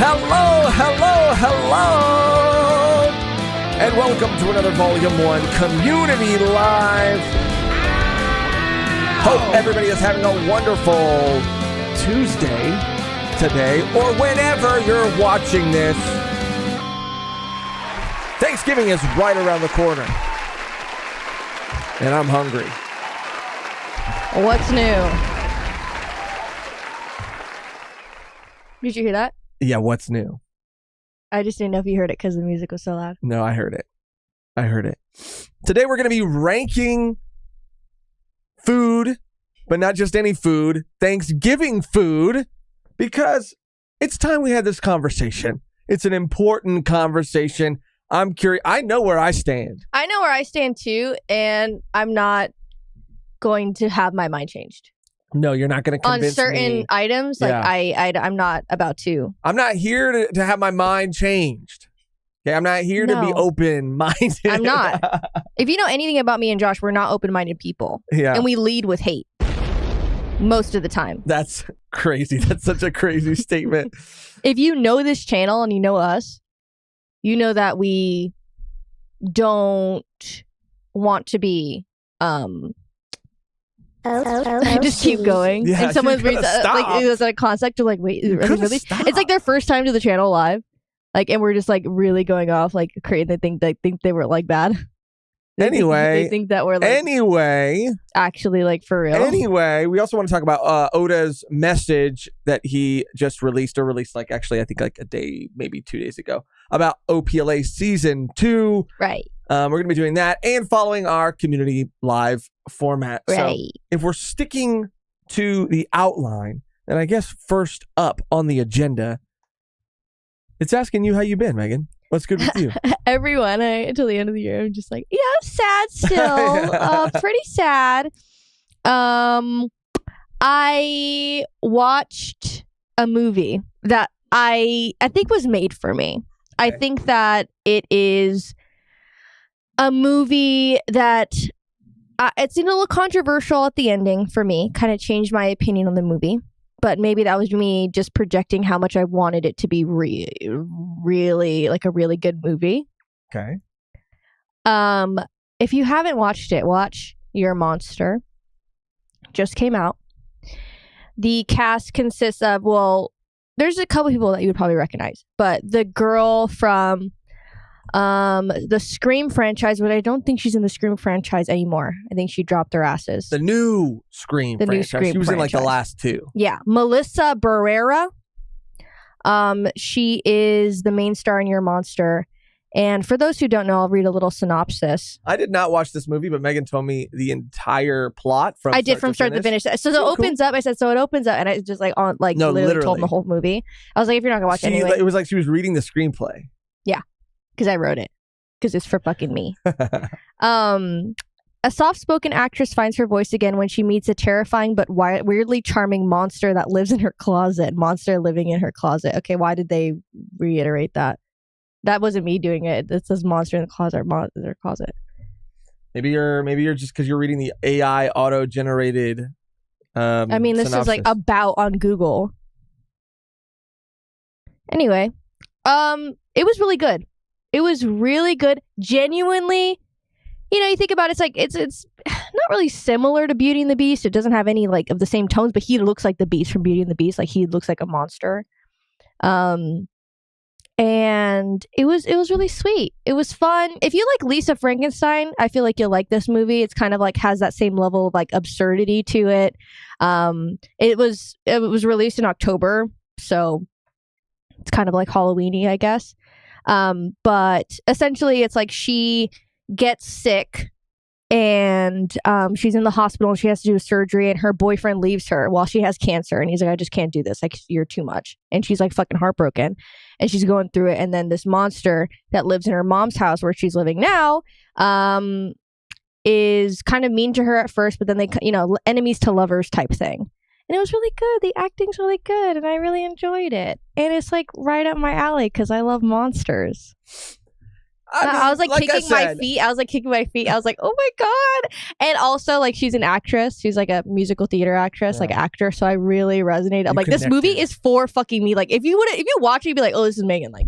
Hello, and welcome to another Volume 1 Community Live. Hope everybody is having a wonderful Tuesday today, or whenever you're watching this. Thanksgiving is right around the corner, and I'm hungry. What's new? Did you hear that? Yeah, what's new? I just didn't know if you heard it because the music was so loud. No, I heard it. Today we're going to be ranking food, but not just any food, Thanksgiving food, because it's time we had this conversation. It's an important conversation. I'm curious. I know where I stand. I know where I stand too, and I'm not going to have my mind changed. No, you're not going to convince me. On certain me. items, like yeah. I'm not about to. I'm not here to have my mind changed. Okay, I'm not here to be open-minded. I'm not. If you know anything about me and Josh, we're not open-minded people. Yeah. And we lead with hate. Most of the time. That's crazy. That's such a crazy statement. If you know this channel and you know us, you know that we don't want to be just keep going. Yeah, and someone reads like it was a concept of like, wait, really? It's like their first time to the channel live. Like, and we're just like really going off, like creating they think they were like bad. They think that we're like actually like for real. Anyway, we also want to talk about Oda's message that he just released like actually I think like a day, maybe 2 days ago, about OPLA season 2. Right. We're going to be doing that and following our community live format. Right. So if we're sticking to the outline, then I guess first up on the agenda, it's asking you how you been, Megan. What's good with you? Everyone, until the end of the year, I'm just like, yeah, I'm sad still. Pretty sad. I watched a movie that I think was made for me. Okay. I think that it is a movie that it's a little controversial at the ending for me. Kind of changed my opinion on the movie. But maybe that was me just projecting how much I wanted it to be really like a really good movie. Okay. If you haven't watched it, watch Your Monster. Just came out. The cast consists of, well, there's a couple people that you would probably recognize, but the girl from the Scream franchise, but I don't think she's in the Scream franchise anymore. I think she dropped her asses. The new Scream franchise. She was in like the last two. Yeah. Melissa Barrera. She is the main star in Your Monster. And for those who don't know, I'll read a little synopsis. I did not watch this movie, but Megan told me the entire plot from start to finish. So it opens up. I said, so it opens up, and I just like on like no, literally told the whole movie. I was like, if you're not gonna watch it anyway. It was like she was reading the screenplay. Yeah. Because I wrote it. Because it's for fucking me. A soft-spoken actress finds her voice again when she meets a terrifying but weirdly charming monster that lives in her closet. Monster living in her closet. Okay, why did they reiterate that? That wasn't me doing it. It says monster in the closet. Closet. Maybe you're just because you're reading the AI auto-generated. I mean, this is like about on Google. Anyway, it was really good. It was really good. Genuinely, you know, you think about it, it's not really similar to Beauty and the Beast. It doesn't have any like of the same tones, but he looks like the Beast from Beauty and the Beast. Like he looks like a monster. And it was really sweet. It was fun. If you like Lisa Frankenstein, I feel like you'll like this movie. It's kind of like has that same level of like absurdity to it. It was released in October, so it's kind of like Halloween-y, I guess. But essentially it's like she gets sick and she's in the hospital and she has to do a surgery and her boyfriend leaves her while she has cancer and he's like, I just can't do this, like you're too much, and she's like fucking heartbroken and she's going through it, and then this monster that lives in her mom's house where she's living now is kind of mean to her at first, but then they, you know, enemies to lovers type thing. And it was really good. The acting's really good, and I really enjoyed it. And it's like right up my alley because I love monsters. I was like I kicking my said, feet. I was like kicking my feet. I was like, oh my God. And also, like, she's an actress. She's like a musical theater actress, like actor. So I really resonated. I'm like, this movie is for fucking me. Like, if you watch it, you'd be like, oh, this is Megan. Like,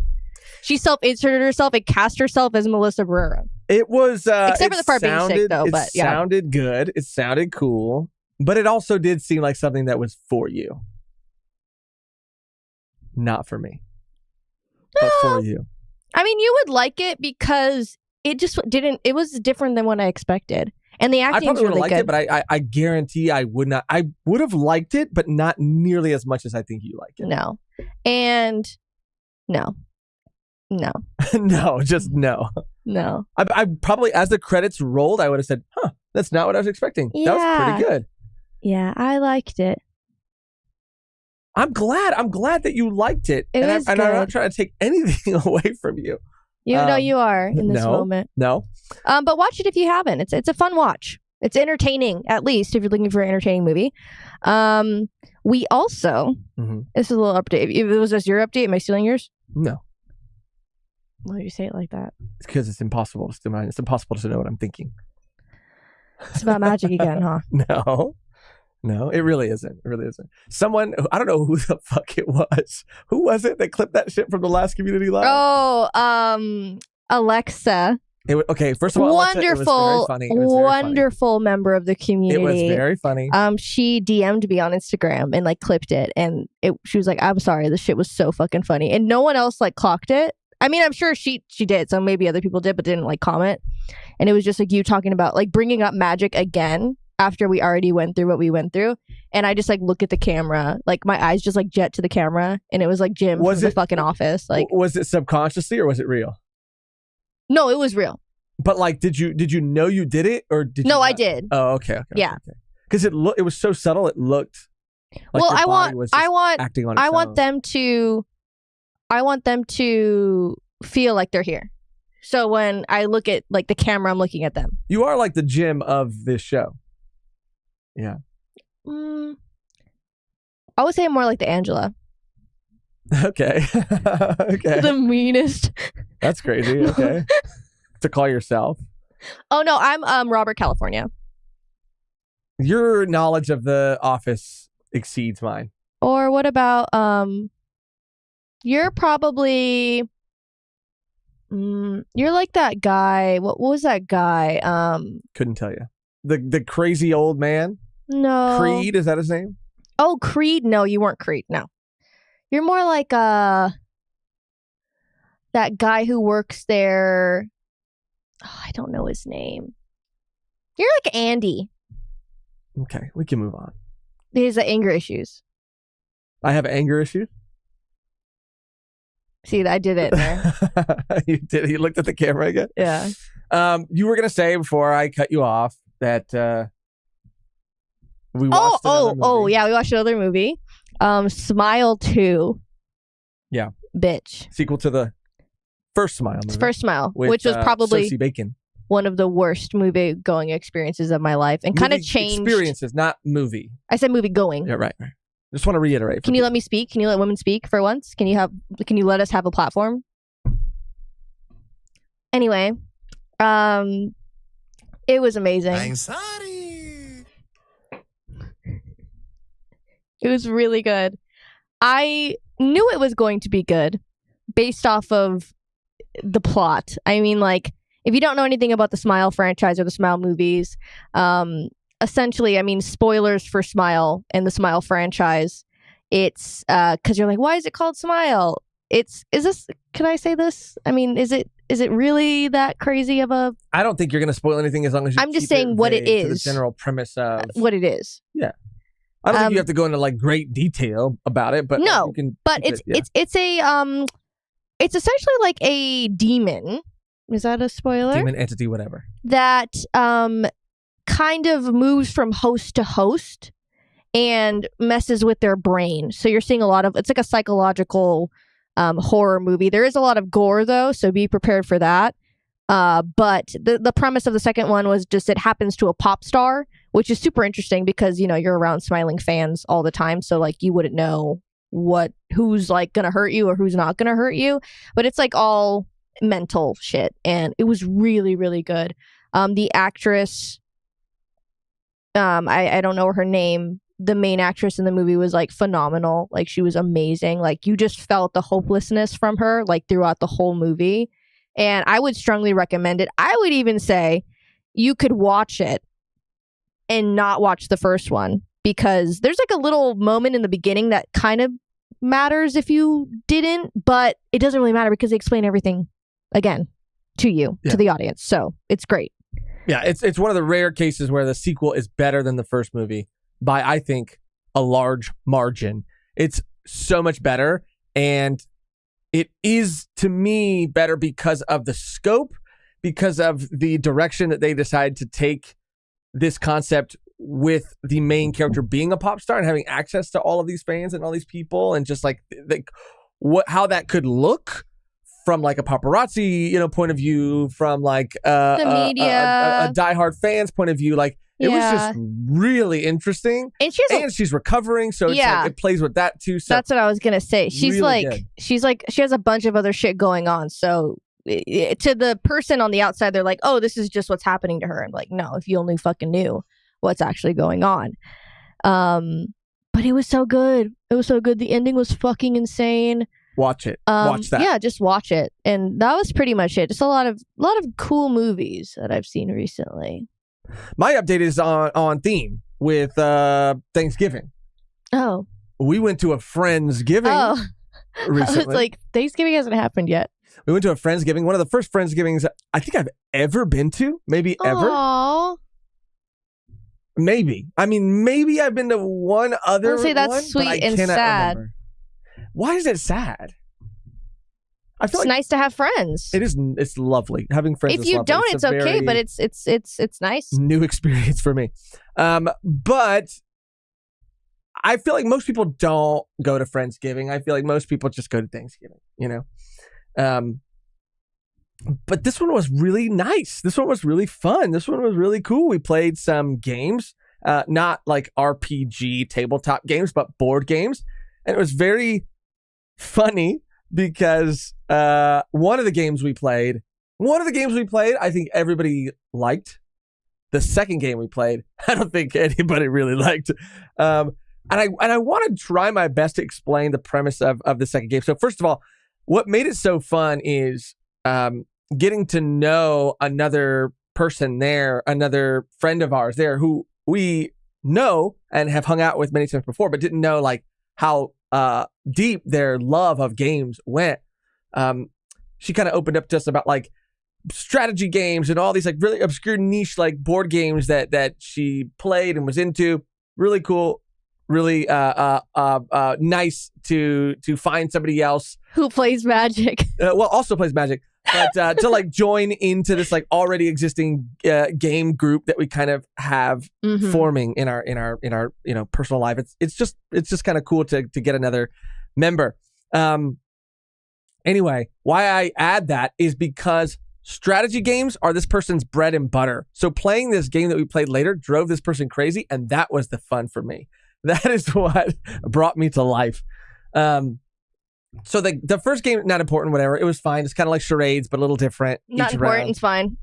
she self-inserted herself and cast herself as Melissa Barrera. It was except for the part being sick, though. But yeah, it sounded good. It sounded cool, but it also did seem like something that was for you, not for me, but for you. I mean, you would like it because it just didn't. It was different than what I expected, and the acting was really good. It, but I guarantee I would not. I would have liked it, but not nearly as much as I think you like it. No, and no. No, just no. No. I probably, as the credits rolled, I would have said, "Huh, that's not what I was expecting." Yeah. That was pretty good. Yeah, I liked it. I'm glad that you liked it. And I'm not trying to take anything away from you. You know you are in this moment. No. But watch it if you haven't. It's a fun watch. It's entertaining, at least if you're looking for an entertaining movie. We also, this is a little update. If it was just your update, am I stealing yours? No. Why do you say it like that? It's because it's impossible to steal mine. It's impossible to know what I'm thinking. It's about magic again, huh? No, it really isn't. It really isn't. Someone, I don't know who the fuck it was. Who was it that clipped that shit from the last community live? Oh, Alexa. Okay, first of all, Alexa, it was very funny. Wonderful member of the community. It was very funny. She DM'd me on Instagram and like clipped it, and she was like, "I'm sorry, this shit was so fucking funny," and no one else like clocked it. I mean, I'm sure she did, so maybe other people did, but didn't like comment. And it was just like you talking about like bringing up magic again after we already went through what we went through. And I just like look at the camera, like my eyes just like jet to the camera, and it was like Jim from the fucking office. Like, was it subconsciously or was it real? No, it was real. But like, did you know you did it or did you? No, I did. Oh, okay. Yeah, because it was so subtle. It looked like your body was just acting on its own. I want them to feel like they're here. So when I look at like the camera, I'm looking at them. You are like the Jim of this show. Yeah. I would say I'm more like the Angela. Okay. Okay. The meanest. That's crazy. Okay. To call yourself. Oh no, I'm Robert California. Your knowledge of The Office exceeds mine. Or what about you're probably you're like that guy. What was that guy? Couldn't tell you. The crazy old man? No. Creed, is that his name? Oh, Creed? No, you weren't Creed. No. You're more like that guy who works there. Oh, I don't know his name. You're like Andy. Okay, we can move on. He has anger issues. I have anger issues? See, I did it there. You did. You looked at the camera again? Yeah. You were going to say before I cut you off that we watched another movie. Yeah, we watched another movie. Smile 2. Yeah. Bitch. Sequel to the first Smile movie. First Smile, which was probably Sosie Bacon. One of the worst movie going experiences of my life, and kind of changed. Experiences, not movie. I said movie going. Yeah, right. Just want to reiterate. Can you let me speak? Can you let women speak for once? Can you let us have a platform? Anyway, it was amazing. Anxiety. It was really good. I knew it was going to be good based off of the plot. I mean, like, if you don't know anything about the Smile franchise or the Smile movies, essentially, I mean, spoilers for Smile and the Smile franchise. It's because you're like, why is it called Smile? Can I say this? I mean, is it really that crazy of a... I don't think you're going to spoil anything as long as you I'm just saying what it is. The general premise of... what it is. Yeah. I don't think you have to go into like great detail about it, but no, you can it's essentially like a demon. Is that a spoiler? Demon entity, whatever. That kind of moves from host to host and messes with their brain. So you're seeing it's like a psychological horror movie. There is a lot of gore though, so be prepared for that. But the premise of the second one was just it happens to a pop star, which is super interesting because, you know, you're around smiling fans all the time. So like you wouldn't know who's like going to hurt you or who's not going to hurt you. But it's like all mental shit, and it was really, really good. The actress, I don't know her name. The main actress in the movie was like phenomenal. Like she was amazing. Like you just felt the hopelessness from her like throughout the whole movie. And I would strongly recommend it. I would even say you could watch it and not watch the first one, because there's like a little moment in the beginning that kind of matters if you didn't, but it doesn't really matter because they explain everything again to you, to the audience. So it's great. Yeah, it's one of the rare cases where the sequel is better than the first movie by, I think, a large margin. It's so much better, and it is, to me, better because of the scope, because of the direction that they decide to take this concept with the main character being a pop star and having access to all of these fans and all these people, and just like how that could look from like a paparazzi, point of view, from like the media, a diehard fan's point of view. Like it was just really interesting, and she's recovering, so it's like, it plays with that too. So that's what I was gonna say. She's really like, she has a bunch of other shit going on. So to the person on the outside, they're like, oh, this is just what's happening to her. I'm like, no, if you only fucking knew what's actually going on. But it was so good. It was so good. The ending was fucking insane. Watch it. Watch that. Yeah, just watch it. And that was pretty much it. Just a lot of cool movies that I've seen recently. My update is on theme with Thanksgiving. Oh. We went to a Friendsgiving recently. I was like, Thanksgiving hasn't happened yet. We went to a Friendsgiving, one of the first Friendsgivings I think I've ever been to. Maybe ever. Aww. Maybe. I mean, maybe I've been to one other I'll say that's one, sweet but I and cannot sad. remember. Why is it sad? I feel it's nice to have friends. It is. It's lovely having friends. If is you lovely. don't, it's okay. But it's nice. New experience for me. But I feel like most people don't go to Friendsgiving. I feel like most people just go to Thanksgiving. But this one was really nice. This one was really fun. This one was really cool. We played some games, not like RPG tabletop games, but board games, and it was very funny. Because one of the games we played, I think everybody liked. The second game we played, I don't think anybody really liked. And I want to try my best to explain the premise of the second game. So first of all, what made it so fun is getting to know another person there, another friend of ours there who we know and have hung out with many times before, but didn't know like how deep their love of games went. She kind of opened up to us about like strategy games and all these like really obscure niche like board games that she played and was into. Really cool, really nice to find somebody else who plays Magic. Also plays Magic, but to like join into this like already existing game group that we kind of have forming in our personal life. It's just kind of cool to get another member. Anyway, why I add that is because strategy games are this person's bread and butter. So playing this game that we played later drove this person crazy, and that was the fun for me. That is what brought me to life. So the first game, not important, whatever. It was fine. It's kind of like charades, but a little different. Not important. Round. It's fine.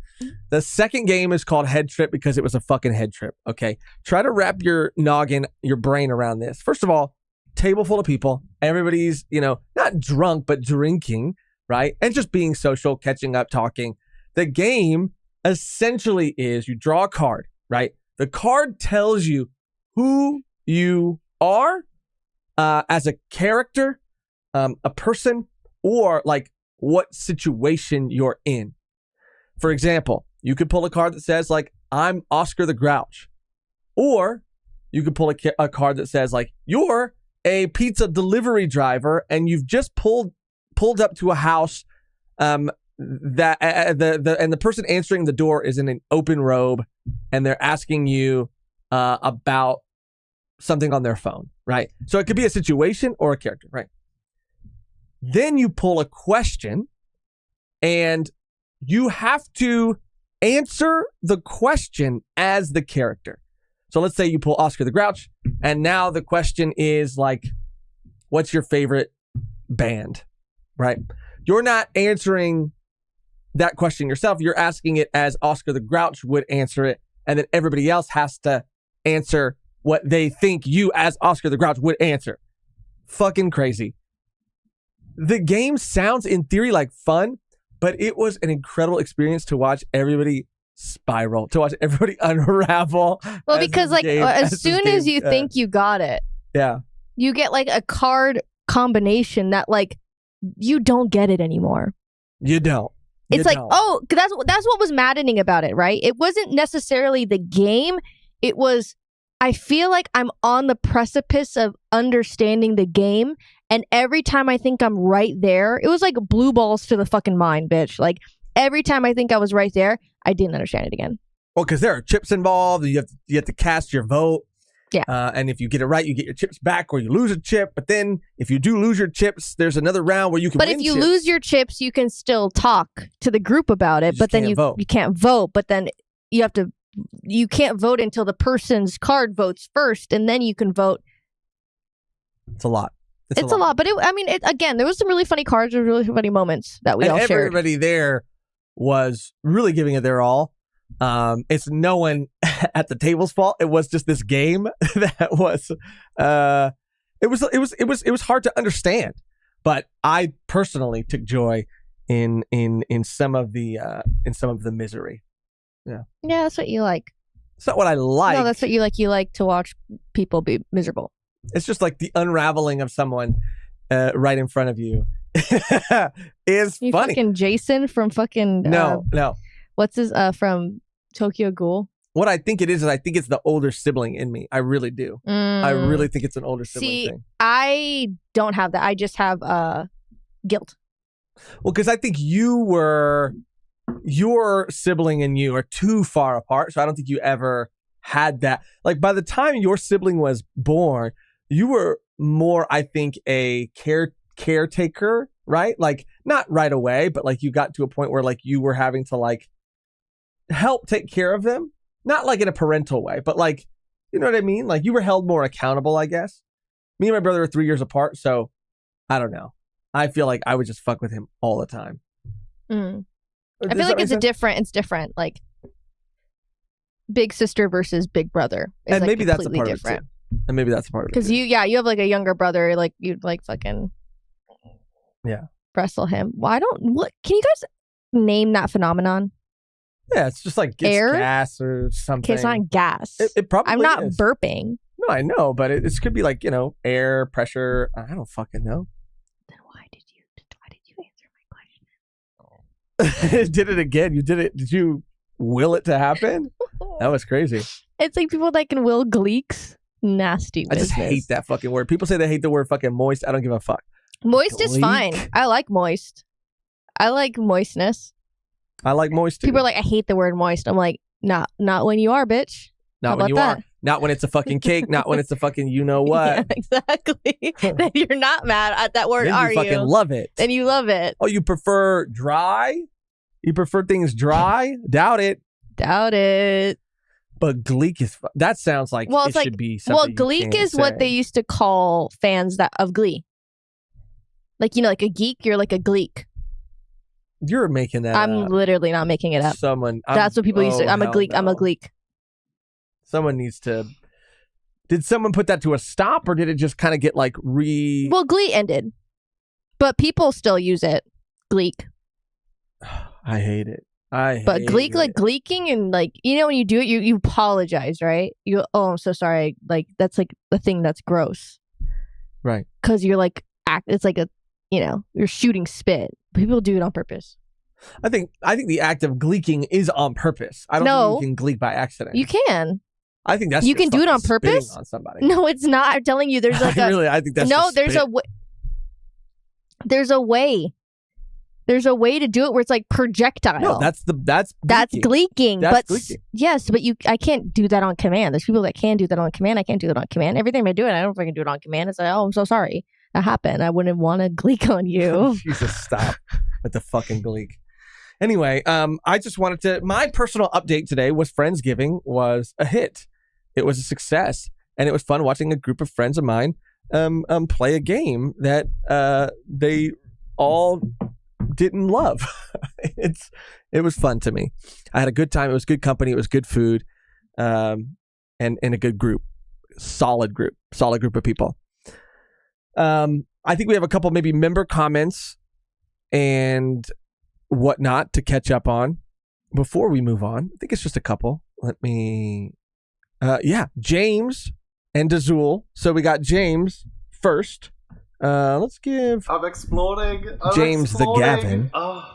The second game is called Head Trip because it was a fucking head trip. Okay. Try to wrap your noggin, your brain around this. First of all, table full of people. Everybody's, not drunk, but drinking, right? And just being social, catching up, talking. The game essentially is you draw a card, right? The card tells you who you are as a character, a person, or like what situation you're in. For example, you could pull a card that says like, I'm Oscar the Grouch. Or you could pull a card that says like, you're a pizza delivery driver and you've just pulled up to a house that the person answering the door is in an open robe and they're asking you about something on their phone, right? So it could be a situation or a character, right? Then you pull a question and you have to answer the question as the character. So let's say you pull Oscar the Grouch, and now the question is like, what's your favorite band, right? You're not answering that question yourself. You're asking it as Oscar the Grouch would answer it, and then everybody else has to answer what they think you as Oscar the Grouch would answer. Fucking crazy. The game sounds in theory like fun, but it was an incredible experience to watch everybody spiral, to watch everybody unravel. Well, because like as soon as you think you got it, yeah, you get like a card combination that like you don't get it anymore. You don't. It's like, oh, that's what was maddening about it, right? It wasn't necessarily the game. It was, I feel like I'm on the precipice of understanding the game. And every time I think I'm right there, it was like blue balls to the fucking mind, bitch. Like every time I think I was right there, I didn't understand it again. Well, because there are chips involved. You have to cast your vote. Yeah. And if you get it right, you get your chips back, or you lose a chip. But then if you do lose your chips, there's another round where you can But win if you chips. lose your chips, you can still talk to the group about it. But then you can't vote. But then you can't vote until the person's card votes first, and then you can vote. It's a lot. It's a lot. But again, there was some really funny cards and really funny moments that we all shared. Everybody there was really giving it their all. It's no one at the table's fault. It was just this game that was it was hard to understand. But I personally took joy in some of the misery. Yeah. Yeah, that's what you like. It's not what I like. No, that's what you like. You like to watch people be miserable. It's just like the unraveling of someone right in front of you is you funny. Fucking Jason from fucking no. What's his from Tokyo Ghoul? What I think it is I think it's the older sibling in me. I really do. I really think it's an older sibling thing. I don't have that. I just have guilt. Well, because I think your sibling and you are too far apart, so I don't think you ever had that. Like by the time your sibling was born, you were more, I think, a caretaker, right? Like not right away, but like you got to a point where like you were having to like help take care of them, not like in a parental way, but like, you know what I mean? Like you were held more accountable, I guess. Me and my brother are 3 years apart, so I don't know. I feel like I would just fuck with him all the time. I feel like it's different. Like big sister versus big brother. And like maybe that's a part different. of it too. And maybe that's a part of it. Because you have like a younger brother, like you'd like fucking wrestle him. Can you guys name that phenomenon? Yeah, it's just like air, gas or something. Okay, it's not gas. It probably I'm not is. burping. No, I know, but it could be like, air, pressure. I don't fucking know. Then why did you answer my question? Did it again. You did it. Did you will it to happen? That was crazy. It's like people that can will gleeks. Nasty business. I just hate that fucking word. People say they hate the word fucking moist. I don't give a fuck. Moist is fine. I like moist. I like moistness. I like moist too. People are like, I hate the word moist. I'm like, not when you are, bitch. Not when you are. Not when it's a fucking cake. Not when it's a fucking you know what. Yeah, exactly. Then you're not mad at that word, are you? Fucking love it. Then you love it. Oh, you prefer dry? You prefer things dry? Doubt it. Doubt it. But gleek is that sounds like it should be something. Well, gleek is what they used to call fans of Glee. Like like a geek, you're like a gleek. You're making that I'm up. literally not making it up. That's what people used to. I'm a gleek. No. I'm a gleek. Someone needs to. Did someone put that to a stop, or did it just kind of get like Well, Glee ended, but people still use it. Gleek. I hate it. But gleek, like gleeking, and like when you do it, you apologize, right? You go, oh, I'm so sorry. Like that's like the thing that's gross, right? Because you're like it's like you're shooting spit. People do it on purpose. I think the act of gleeking is on purpose. I don't think you can gleek by accident. You can. I think that's you can do it on purpose. On somebody. No, it's not. I'm telling you, there's like I think that's there's a way. There's a way to do it where it's like projectile. No, that's gleeking. That's gleeking. Yes, but I can't do that on command. There's people that can do that on command. I can't do that on command. Every time I do it, I don't fucking do it on command. It's like, oh, I'm so sorry that happened. I wouldn't want to gleek on you. Jesus, stop with the fucking gleek. Anyway, I just wanted to. My personal update today was Friendsgiving was a hit. It was a success, and it was fun watching a group of friends of mine play a game that they all didn't love. It was fun to me. I had a good time. It was good company. It was good food, and a good group, solid group of people. I think we have a couple maybe member comments and whatnot to catch up on before we move on. I think it's just a couple. Let me, James and Dazul. So we got James first. Let's give I'm exploding. James the Gavin. Oh.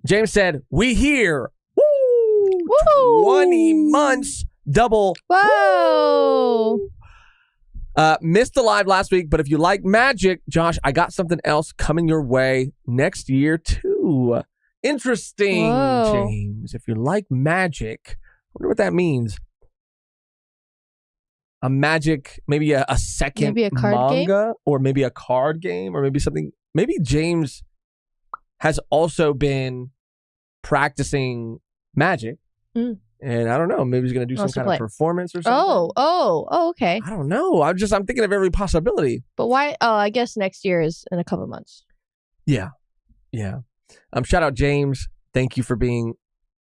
James said, "We here. Woo! 20 months double. Whoa! Missed the live last week, but if you like magic, Josh, I got something else coming your way next year too. Interesting, Whoa. James. If you like magic, I wonder what that means. A magic, maybe a second Maybe a card manga, game? or maybe a card game, or maybe something. Maybe James has also been practicing magic, and I don't know. Maybe he's going to do some kind of performance or something. Oh, okay. I don't know. I'm thinking of every possibility. But why? Oh, I guess next year is in a couple months. Yeah. Shout out James. Thank you for being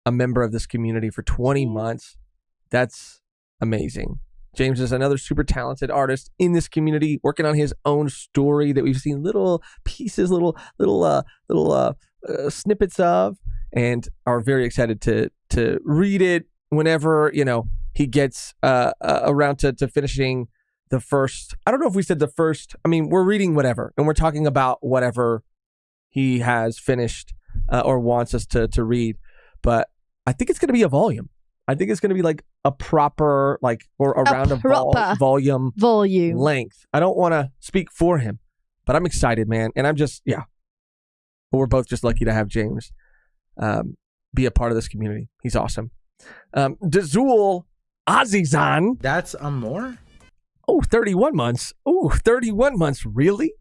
a member of this community for 20 months. That's amazing. James is another super talented artist in this community, working on his own story that we've seen little pieces, little snippets of, and are very excited to read it whenever he gets around to finishing the first. I don't know if we said the first. I mean, we're reading whatever, and we're talking about whatever he has finished or wants us to read. But I think it's going to be a volume. I think it's going to be like a proper, or around a volume length. I don't want to speak for him, but I'm excited, man. And I'm just, But we're both just lucky to have James be a part of this community. He's awesome. Dazul Azizan. That's more? Oh, 31 months. Oh, 31 months. Really?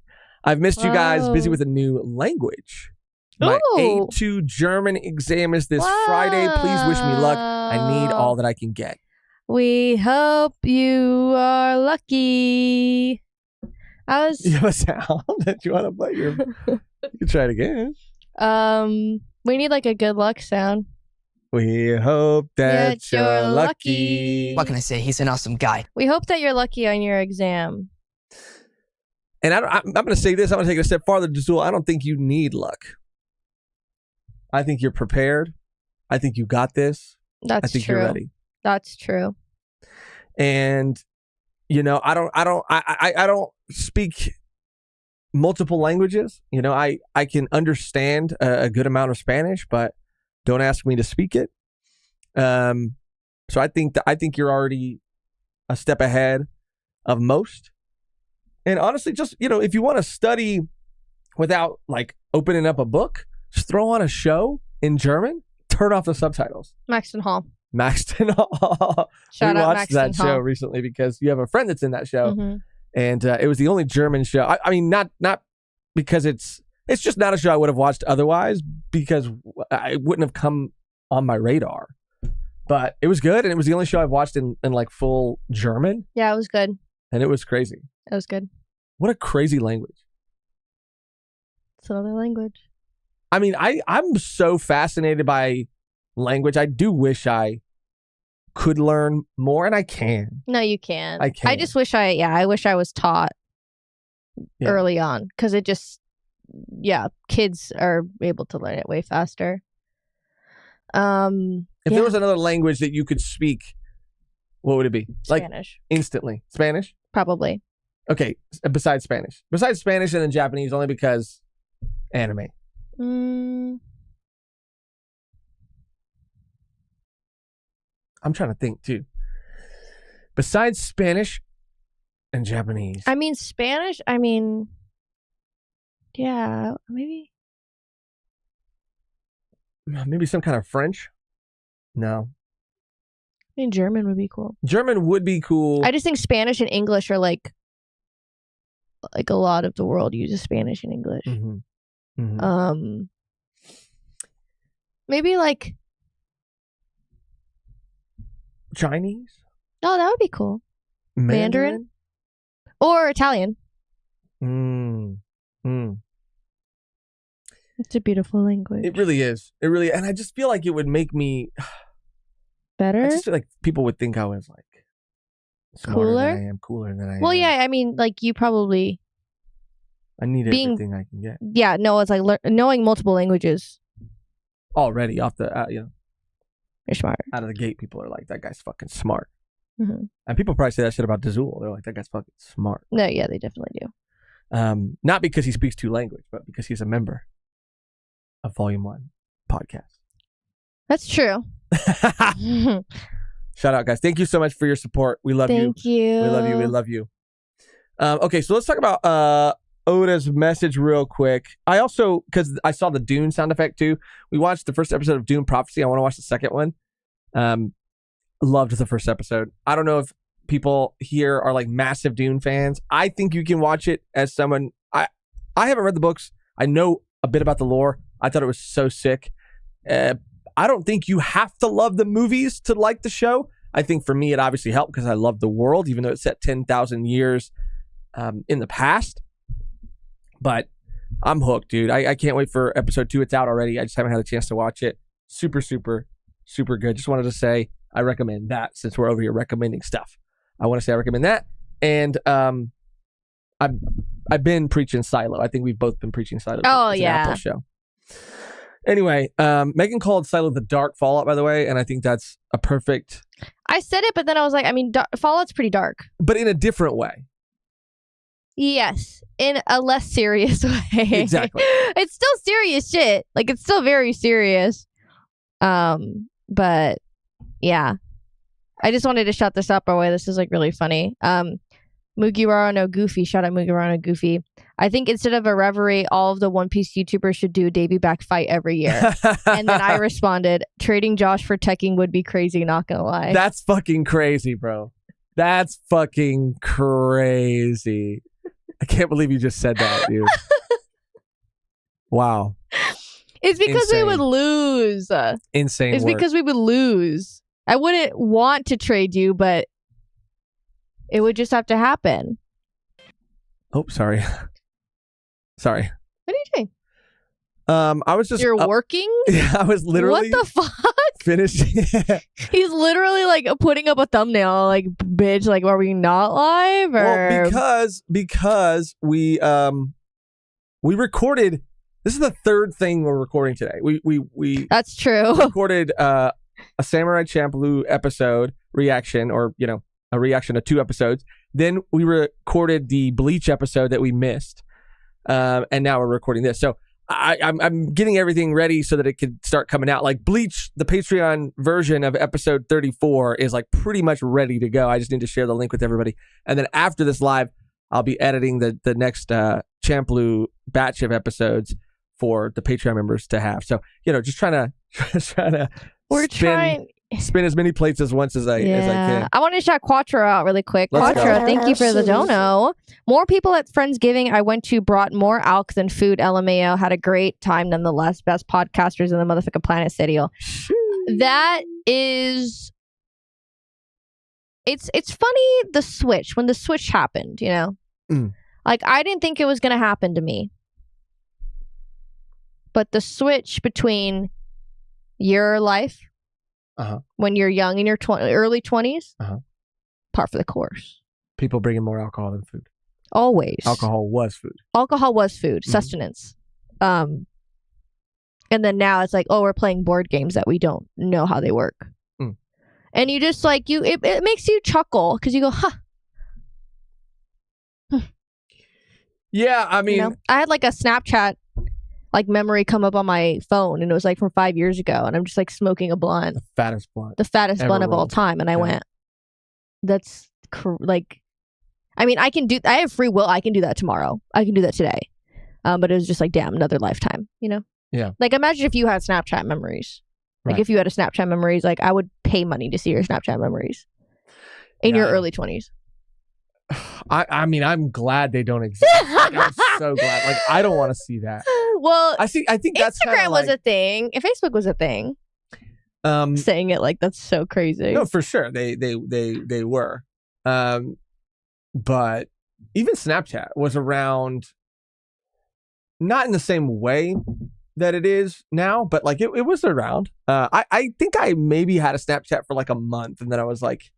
I've missed you guys. Busy with a new language. My A2 German exam is this Friday. Please wish me luck. I need all that I can get. We hope you are lucky. You have a sound that you want to play? You can try it again. We need like a good luck sound. We hope that you're lucky. What can I say? He's an awesome guy. We hope that you're lucky on your exam. And I'm going to say this. I'm going to take it a step farther, Dazul. I don't think you need luck. I think you're prepared. I think you got this. That's I think true. You're ready. That's true. And I don't speak multiple languages. I can understand a good amount of Spanish, but don't ask me to speak it. So I think you're already a step ahead of most. And honestly, just if you want to study without opening up a book, just throw on a show in German, turn off the subtitles. Maxton Hall. Shout out Maxton that Hall. Show recently because you have a friend that's in that show, and it was the only German show. I mean, not because it's just not a show I would have watched otherwise, because it wouldn't have come on my radar. But it was good, and it was the only show I've watched in full German. Yeah, it was good. And it was crazy. It was good. What a crazy language. It's another language. I mean, I'm so fascinated by language. I do wish I could learn more, and I can. No, you can't. I can. I just wish I wish I was taught early on, because it just, kids are able to learn it way faster. If there was another language that you could speak, what would it be? Spanish. Instantly. Spanish? Probably. Okay, besides Spanish. Besides Spanish and then Japanese, only because anime. I'm trying to think too. Besides Spanish and Japanese. I mean, Spanish, maybe some kind of French? No. I mean, German would be cool. German would be cool. I just think Spanish and English are like a lot of the world uses Spanish and English. Maybe Chinese? Oh, that would be cool. Mandarin? Or Italian. It's a beautiful language. It really is. It really, and I just feel like it would make me Better? I just feel like people would think I was like smarter Cooler? than I am, cooler than I am. Well, yeah, I mean, like you probably, I need being- everything I can get yeah, no, it's like knowing multiple languages. already off the You're smart. out of the gate. People are like, that guy's fucking smart, Mm-hmm. and people probably say that shit about Dazul. They're like, that guy's fucking smart. No, yeah, they definitely do. Not because he speaks two languages, but because he's a member of Volume 1 podcast. That's true. Shout out, guys. Thank you so much for your support. We love you. Thank you. We love you. We love you. Okay, so let's talk about Oda's message real quick. I also, because I saw the Dune sound effect too. We watched the first episode of Dune Prophecy. I want to watch the second one. Loved the first episode. I don't know if people here are like massive Dune fans. I think you can watch it as someone. I haven't read the books. I know a bit about the lore. I thought it was so sick. I don't think you have to love the movies to like the show. I think for me, it obviously helped because I love the world, even though it's set 10,000 years in the past. But I'm hooked, dude. I can't wait for episode 2. It's out already. I just haven't had a chance to watch it. Super, super, super good. Just wanted to say I recommend that since we're over here recommending stuff. I want to say I recommend that. And I've been preaching Silo. I think we've both been preaching Silo. Oh, It's an yeah. Apple show. Anyway, Megan called Silo the Dark Fallout, by the way, and I think that's a perfect, I said it, but then I was like, I mean, Fallout's pretty dark. but in a different way. Yes, in a less serious way. Exactly. It's still serious shit. Like, it's still very serious. But yeah, I just wanted to shout this out by the way. This is like really funny. Mugiwara no Goofy, shout out Mugiwara no Goofy. I think instead of a reverie, all of the One Piece YouTubers should do a debut back fight every year. And then I responded, trading Josh for teching would be crazy, not gonna lie. That's fucking crazy, bro. That's fucking crazy. I can't believe you just said that, dude. Wow. It's because we Insane. would lose. Insane It's work. because we would lose. I wouldn't want to trade you, but it would just have to happen. Oh, sorry. Sorry. What are you doing? I was just You're working? Yeah, I was literally What the fuck? finishing. He's literally like putting up a thumbnail, like, bitch, like, are we not live? Or Well, because we recorded. This is the third thing we're recording today. We that's true. recorded a Samurai Champloo episode reaction, or a reaction to 2 episodes. Then we recorded the Bleach episode that we missed, and now we're recording this. So I'm getting everything ready so that it could start coming out. Like Bleach, the Patreon version of episode 34 is like pretty much ready to go. I just need to share the link with everybody, and then after this live, I'll be editing the next Champloo batch of episodes for the Patreon members to have. So just trying to We're spin as many plates as I can. I want to shout Quattro out really quick. Let's Quattro, go. thank you for the dono. More people at Friendsgiving I went to brought more alk than food. LMAO. Had a great time nonetheless. Best podcasters in the motherfucking planet, Sadio. That is... It's funny, the switch. When the switch happened, Like, I didn't think it was going to happen to me. But the switch between your life, when you're young in your early 20s, par for the course. People bringing more alcohol than food. Always. Alcohol was food. Alcohol was food, sustenance. And then now it's like, oh, we're playing board games that we don't know how they work. And you just like, it makes you chuckle because you go, huh. Yeah, I mean... I had like a Snapchat like memory come up on my phone, and it was like from 5 years ago, and I'm just like smoking a blunt. The fattest blunt. The fattest ever blunt of all rolled. time. And I Yeah. went, that's like, I mean, I have free will. I can do that tomorrow. I can do that today. But it was just like, damn, another lifetime, Yeah. Like, imagine if you had Snapchat memories. Like, Right. if you had a Snapchat memories, like, I would pay money to see your Snapchat memories in your early 20s. I mean, I'm glad they don't exist. Like, I'm so glad. Like, I don't want to see that. Well, I think that's Instagram was a thing. If Facebook was a thing, saying it like that's so crazy. No, for sure they were, but even Snapchat was around, not in the same way, that it is now, but like it was around. I think I maybe had a Snapchat for like a month, and then I was like,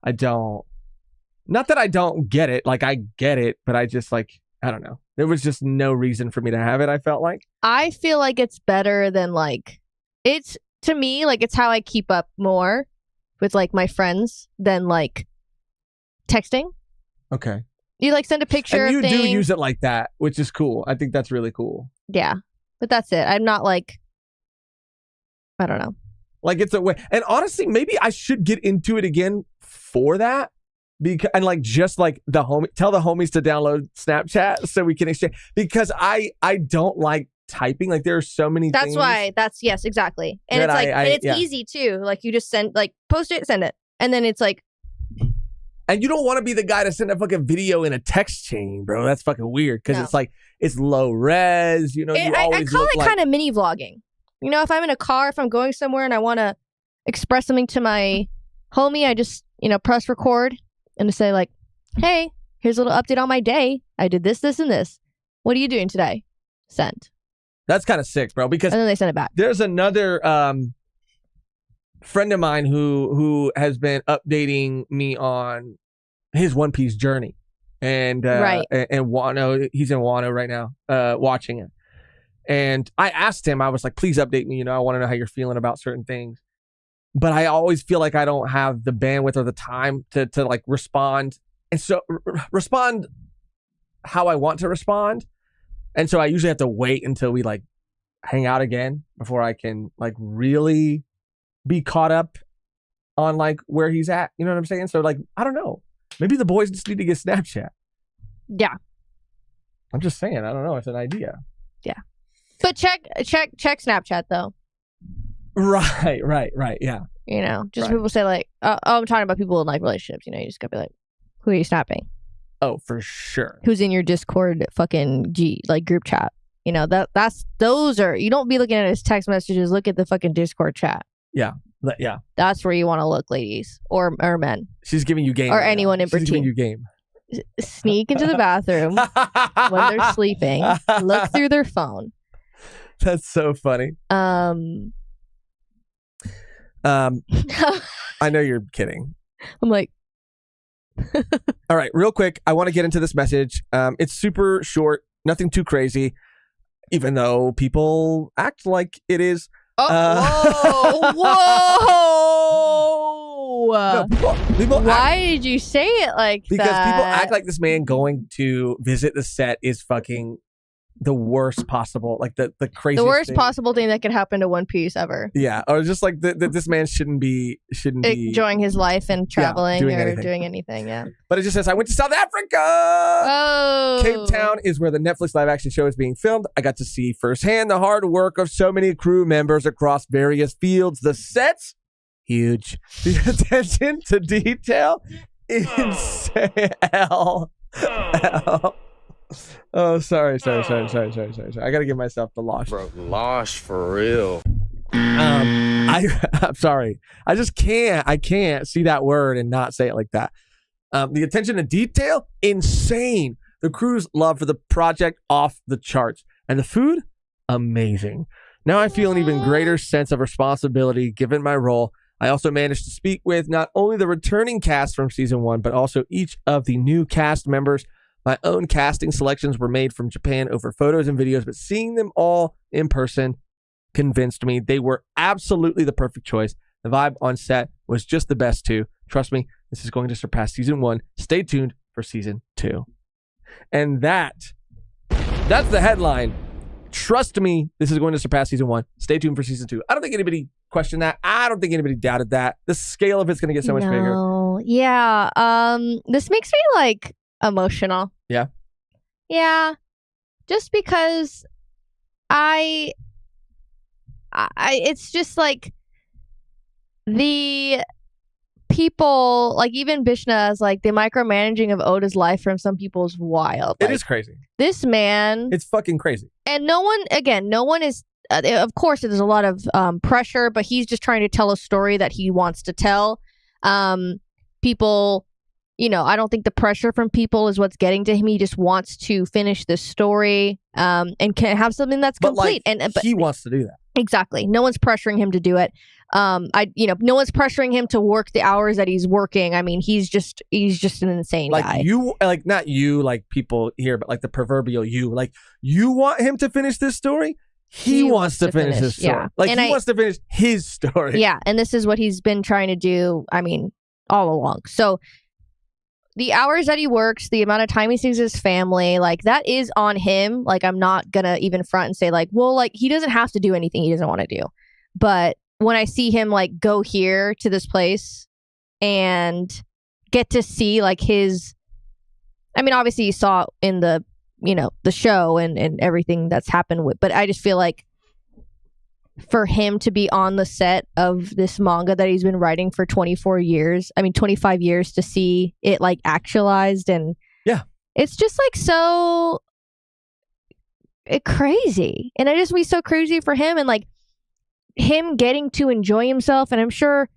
I don't. Not that I don't get it. Like, I get it, but I just like, I don't know. There was just no reason for me to have it, I felt like. I feel like it's better than like, it's, to me, like, it's how I keep up more with like my friends than like texting. Okay. You like send a picture And you of thing. do use it like that, which is cool. I think that's really cool. Yeah. But that's it. I'm not like, I don't know. Like, it's a way. And honestly, maybe I should get into it again for that. Because, and like, just like tell the homies to download Snapchat so we can exchange, because I don't like typing. Like, there are so many That's things. why yes, exactly. And that it's like, and it's yeah. easy too. Like, you just send, like, post it, send it. And then it's like, And you don't want to be the guy to send a fucking video in a text chain, bro. That's fucking weird, because No. it's like, it's low res, you know. You I always call look it like, kind of mini vlogging. You know, if I'm in a car, if I'm going somewhere and I want to express something to my homie, I just, press record and to say like, hey, here's a little update on my day. I did this, this, and this. What are you doing today? Send. that's kind of sick, bro, because And then they send it back. there's another friend of mine who has been updating me on his One Piece journey. And Right. and Wano, he's in Wano right now, watching it. And I asked him, I was like, please update me, I want to know how you're feeling about certain things. But I always feel like I don't have the bandwidth or the time to like respond. And so respond how I want to respond. And so I usually have to wait until we like hang out again before I can like really be caught up on like where he's at. You know what I'm saying? So like, I don't know. Maybe the boys just need to get Snapchat. Yeah. I'm just saying. I don't know. It's an idea. But check Snapchat though. Right. Yeah. Just Right. people say like, I'm talking about people in like relationships. You just gotta be like, who are you snapping? Oh, for sure. Who's in your Discord fucking group chat? Those are, you don't be looking at his text messages. Look at the fucking Discord chat. Yeah. That's where you want to look, ladies or men. She's giving you game. Or right now. anyone in She's giving between. you game. Sneak into the bathroom when they're sleeping. Look through their phone. That's so funny. I'm I know you're kidding. like, All right, real quick, I want to get into this message. It's super short, nothing too crazy, even though people act like it is. whoa. No, people Why act, did you say it like because that? people act like this man going to visit the set is fucking the worst possible, like the craziest the worst thing. possible thing that could happen to One Piece ever. Yeah, or just like that this man shouldn't be Enjoying his life and traveling doing or anything. doing anything. Yeah. But it just says, I went to South Africa. Oh. Cape Town is where the Netflix live action show is being filmed. I got to see firsthand the hard work of so many crew members across various fields. The sets, huge. The attention to detail, insane. L. Oh, sorry. I gotta give myself the losh. Bro, losh for real. I'm sorry. I just can't. I can't see that word and not say it like that. The attention to detail, insane. The crew's love for the project, off the charts. And the food, amazing. Now I feel an even greater sense of responsibility given my role. I also managed to speak with not only the returning cast from season 1, but also each of the new cast members. My own casting selections were made from Japan over photos and videos, but seeing them all in person convinced me they were absolutely the perfect choice. The vibe on set was just the best too. Trust me, this is going to surpass season 1. Stay tuned for season 2. And that's the headline. Trust me, this is going to surpass season 1. Stay tuned for season 2. I don't think anybody questioned that. I don't think anybody doubted that. The scale of it's going to get so much bigger. Yeah. This makes me like emotional. Yeah. Yeah. Just because I it's just like the people, like even Bishna's, like the micromanaging of Oda's life from some people is wild. It Like, is crazy. this man, It's fucking crazy. and no one is of course there's a lot of pressure, but he's just trying to tell a story that he wants to tell. People I don't think the pressure from people is what's getting to him. He just wants to finish this story and can have something that's complete. But he wants to do that. Exactly. No one's pressuring him to do it. No one's pressuring him to work the hours that he's working. I mean, he's just an insane guy. Not you, like people here, but like the proverbial you. Like, you want him to finish this story? He wants to finish his story. Yeah. Like, he wants to finish his story. Yeah, and this is what he's been trying to do, I mean, all along. So the hours that he works, the amount of time he sees his family, like, that is on him. Like, I'm not gonna even front and say, like, well, like, he doesn't have to do anything he doesn't want to do. But when I see him, like, go here to this place and get to see, like, his... I mean, obviously you saw in the, the show and everything that's happened with... But I just feel like for him to be on the set of this manga that he's been writing for 25 years to see it, like, actualized, and yeah, it's just, like, so crazy. And it just be so crazy for him, and, like, him getting to enjoy himself. And I'm sure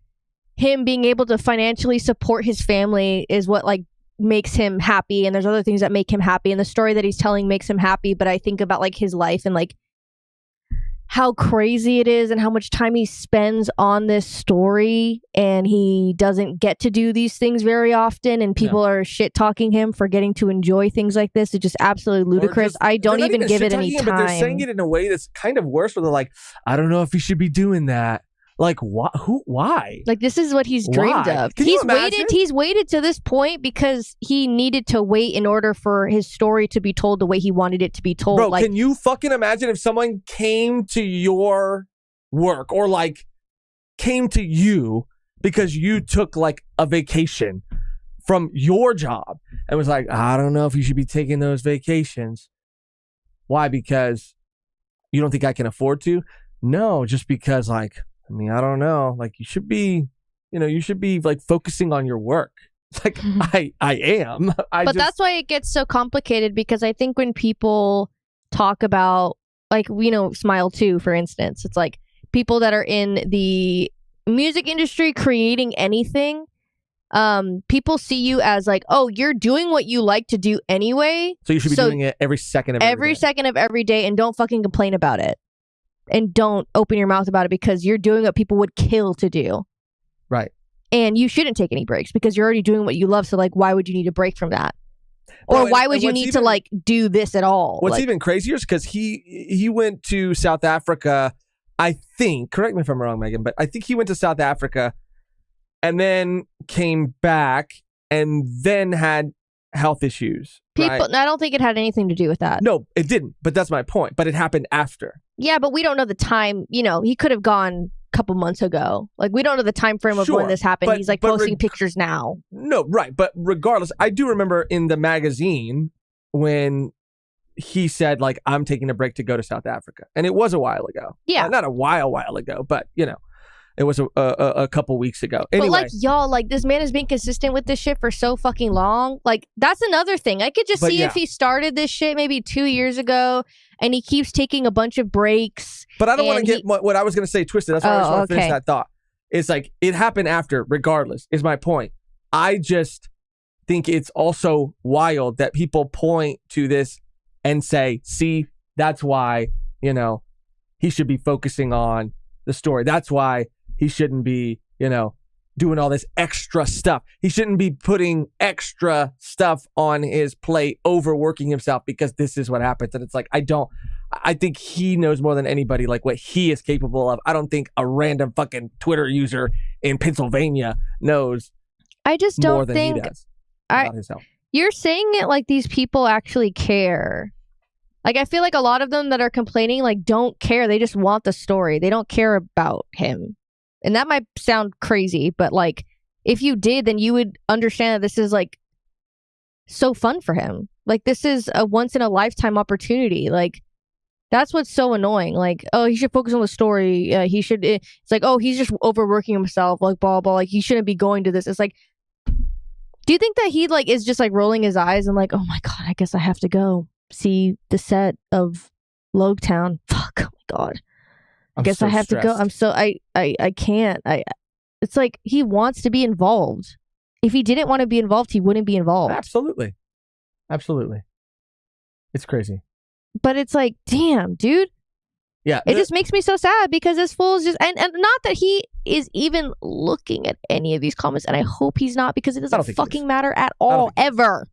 him being able to financially support his family is what, like, makes him happy. And there's other things that make him happy, and the story that he's telling makes him happy. But I think about, like, his life and, like, how crazy it is and how much time he spends on this story, and he doesn't get to do these things very often, and people are shit talking him for getting to enjoy things like this. It's just absolutely ludicrous. I don't even give it any time. But they're saying it in a way that's kind of worse, where they're like, I don't know if he should be doing that. Like, why? Like, this is what he's dreamed of. He's waited to this point because he needed to wait in order for his story to be told the way he wanted it to be told. Bro, like, can you fucking imagine if someone came to your work, or, like, came to you because you took, like, a vacation from your job and was like, I don't know if you should be taking those vacations. Why? Because you don't think I can afford to? No, just because, like, I mean, I don't know. Like, you should be like focusing on your work. Like, I am. That's why it gets so complicated, because I think when people talk about, like, Smile 2, for instance, it's like people that are in the music industry creating anything, people see you as like, oh, you're doing what you like to do anyway. So you should be doing it every second of every day, and don't fucking complain about it. And don't open your mouth about it, because you're doing what people would kill to do. Right. And you shouldn't take any breaks because you're already doing what you love. So, like, why would you need a break from that? Or why would you need to, like, do this at all? What's like, even crazier is because he went to South Africa, I think, correct me if I'm wrong, Megan, but I think he went to South Africa and then came back and then had health issues. People, right? I don't think it had anything to do with that. No, it didn't. But that's my point. But it happened after. Yeah, but we don't know the time. He could have gone a couple months ago. Like, we don't know the time frame of when this happened. He's, like, posting pictures now. No, right. But regardless, I do remember in the magazine when he said, like, I'm taking a break to go to South Africa. And it was a while ago. Yeah. Not a while ago, but, it was a couple weeks ago. Anyway. But, like, y'all, like, this man has been consistent with this shit for so fucking long. Like, that's another thing. I could just see if he started this shit maybe 2 years ago and he keeps taking a bunch of breaks. But I don't want to get what I was going to say twisted. That's why I just want to finish that thought. It's like, it happened after, regardless, is my point. I just think it's also wild that people point to this and say, see, that's why, he should be focusing on the story. That's why he shouldn't be, doing all this extra stuff. He shouldn't be putting extra stuff on his plate, overworking himself, because this is what happens. And it's like, I think he knows more than anybody, like, what he is capable of. I don't think a random fucking Twitter user in Pennsylvania knows. I just don't more than think he does about his health. You're saying it like these people actually care. Like, I feel like a lot of them that are complaining, like, don't care. They just want the story. They don't care about him. And that might sound crazy, but, like, if you did, then you would understand that this is, like, so fun for him. Like, this is a once in a lifetime opportunity. Like, that's what's so annoying. Like, oh, he should focus on the story. It's like, oh, he's just overworking himself. Like, blah, blah. Like, he shouldn't be going to this. It's like, do you think that he, like, is just, like, rolling his eyes and, like, oh my God, I guess I have to go see the set of Logetown. Fuck, oh my God. I guess I have to go. I'm so I can't. It's like he wants to be involved, If he didn't want to be involved, he wouldn't be involved. Absolutely. It's crazy. But it's like, damn, dude. Yeah. It just makes me so sad because this fool is just, and not that he is even looking at any of these comments, and I hope he's not, because it doesn't fucking matter at all, ever.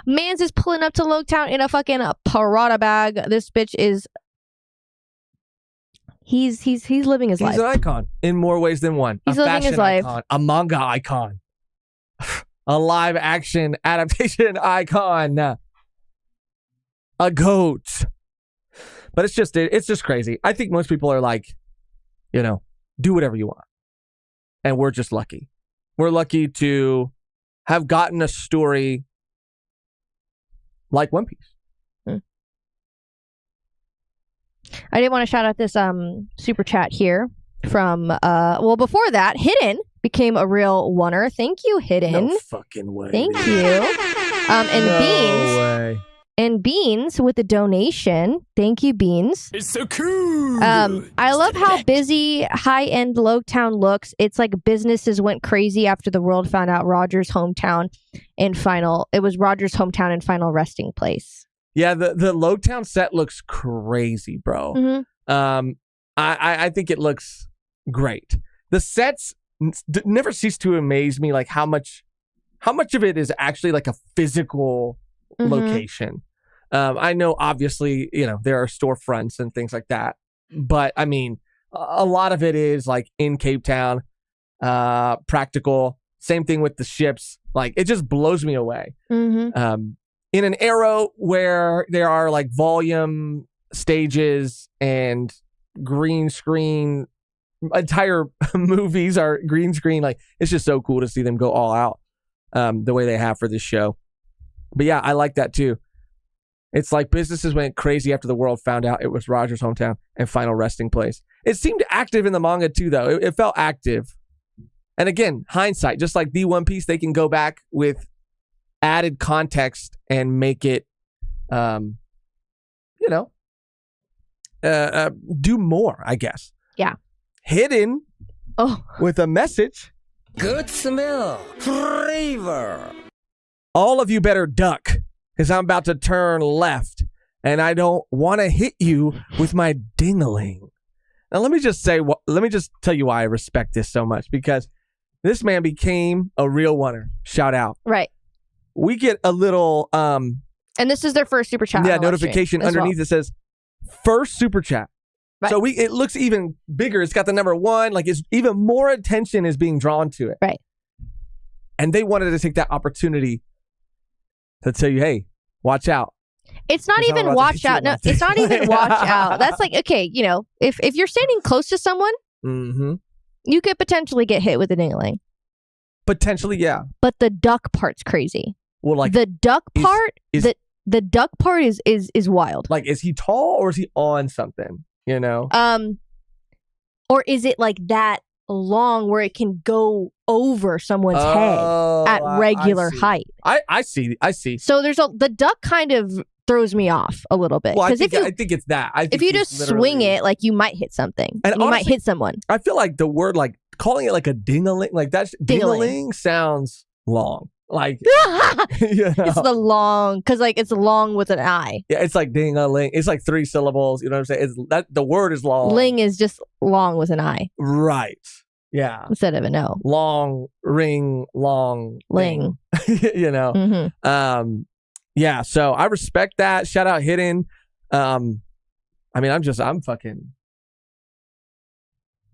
Mans is pulling up to Loketown in a fucking Parada bag. This bitch is, he's living his life. He's an icon in more ways than one. He's living his life. Icon, a manga icon, a live action adaptation icon, a goat. But it's just crazy. I think most people are like, do whatever you want. And we're just lucky. We're lucky to have gotten a story like One Piece. I did want to shout out this super chat here from before that, Hidden became a real oneer. Thank you, Hidden. No fucking way. Thank you. And Beans with the donation. Thank you, Beans. It's so cool. I love how busy high-end Loketown looks. It's like businesses went crazy after the world found out Roger's hometown and final resting place. Yeah, the Loketown set looks crazy, bro. Mm-hmm. I think it looks great. The sets never cease to amaze me, like how much of it is actually like a physical location. I know obviously, there are storefronts and things like that, but I mean, a lot of it is like in Cape Town, practical. Same thing with the ships. Like, it just blows me away. Mm-hmm. In an era where there are like volume stages and green screen, entire movies are green screen. Like, it's just so cool to see them go all out the way they have for this show. But yeah, I like that too. It's like businesses went crazy after the world found out it was Roger's hometown and final resting place. It seemed active in the manga too, though. It felt active. And again, hindsight, just like the One Piece, they can go back with added context and make it, do more, I guess. Yeah. Hidden with a message. Good smell. Flavor. All of you better duck, because I'm about to turn left, and I don't want to hit you with my ding-a-ling. Now, let me just tell you why I respect this so much, because this man became a real oneer. Shout out. Right. We get a little and this is their first super chat. Yeah, notification underneath that says first super chat. Right. So it looks even bigger. It's got the number 1. Like, it's even more attention is being drawn to it. Right. And they wanted to take that opportunity to tell you, hey, watch out. It's not even watch out. No, it's not even watch out. That's like, okay, if you're standing close to someone, you could potentially get hit with a ding-a-ling. Potentially, yeah. But the duck part's crazy. Well, like, the duck part, the duck part is wild. Like, is he tall or is he on something? Or is it like that long where it can go over someone's head at regular height? I see. So the duck kind of throws me off a little bit. Well, I think it's that. If you just swing it, like, you might hit something. And you might hit someone. I feel like the word, like, calling it like a ding-a-ling, like that ding-a-ling sounds long. Like, it's the long, because like it's long with an I. Yeah, it's like ding-a-ling. It's like 3 syllables. You know what I'm saying? It's that the word is long. Ling is just long with an I. Right. Yeah. Instead of an O. Long ring, long ling. Mm-hmm. Yeah. So I respect that. Shout out Hidden. I'm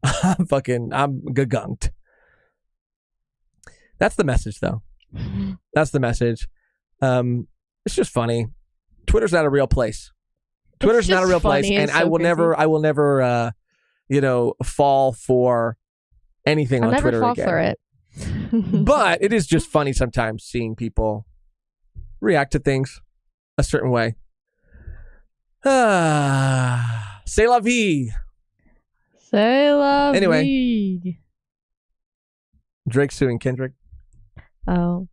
gagunked. That's the message, though. That's the message. It's just funny. Twitter's not a real place. Twitter's not a real place, and I will never fall for anything on Twitter again. I'll never fall for it. But it is just funny sometimes seeing people react to things a certain way. C'est la vie. C'est la Anyway. vie. Drake suing Kendrick. Oh.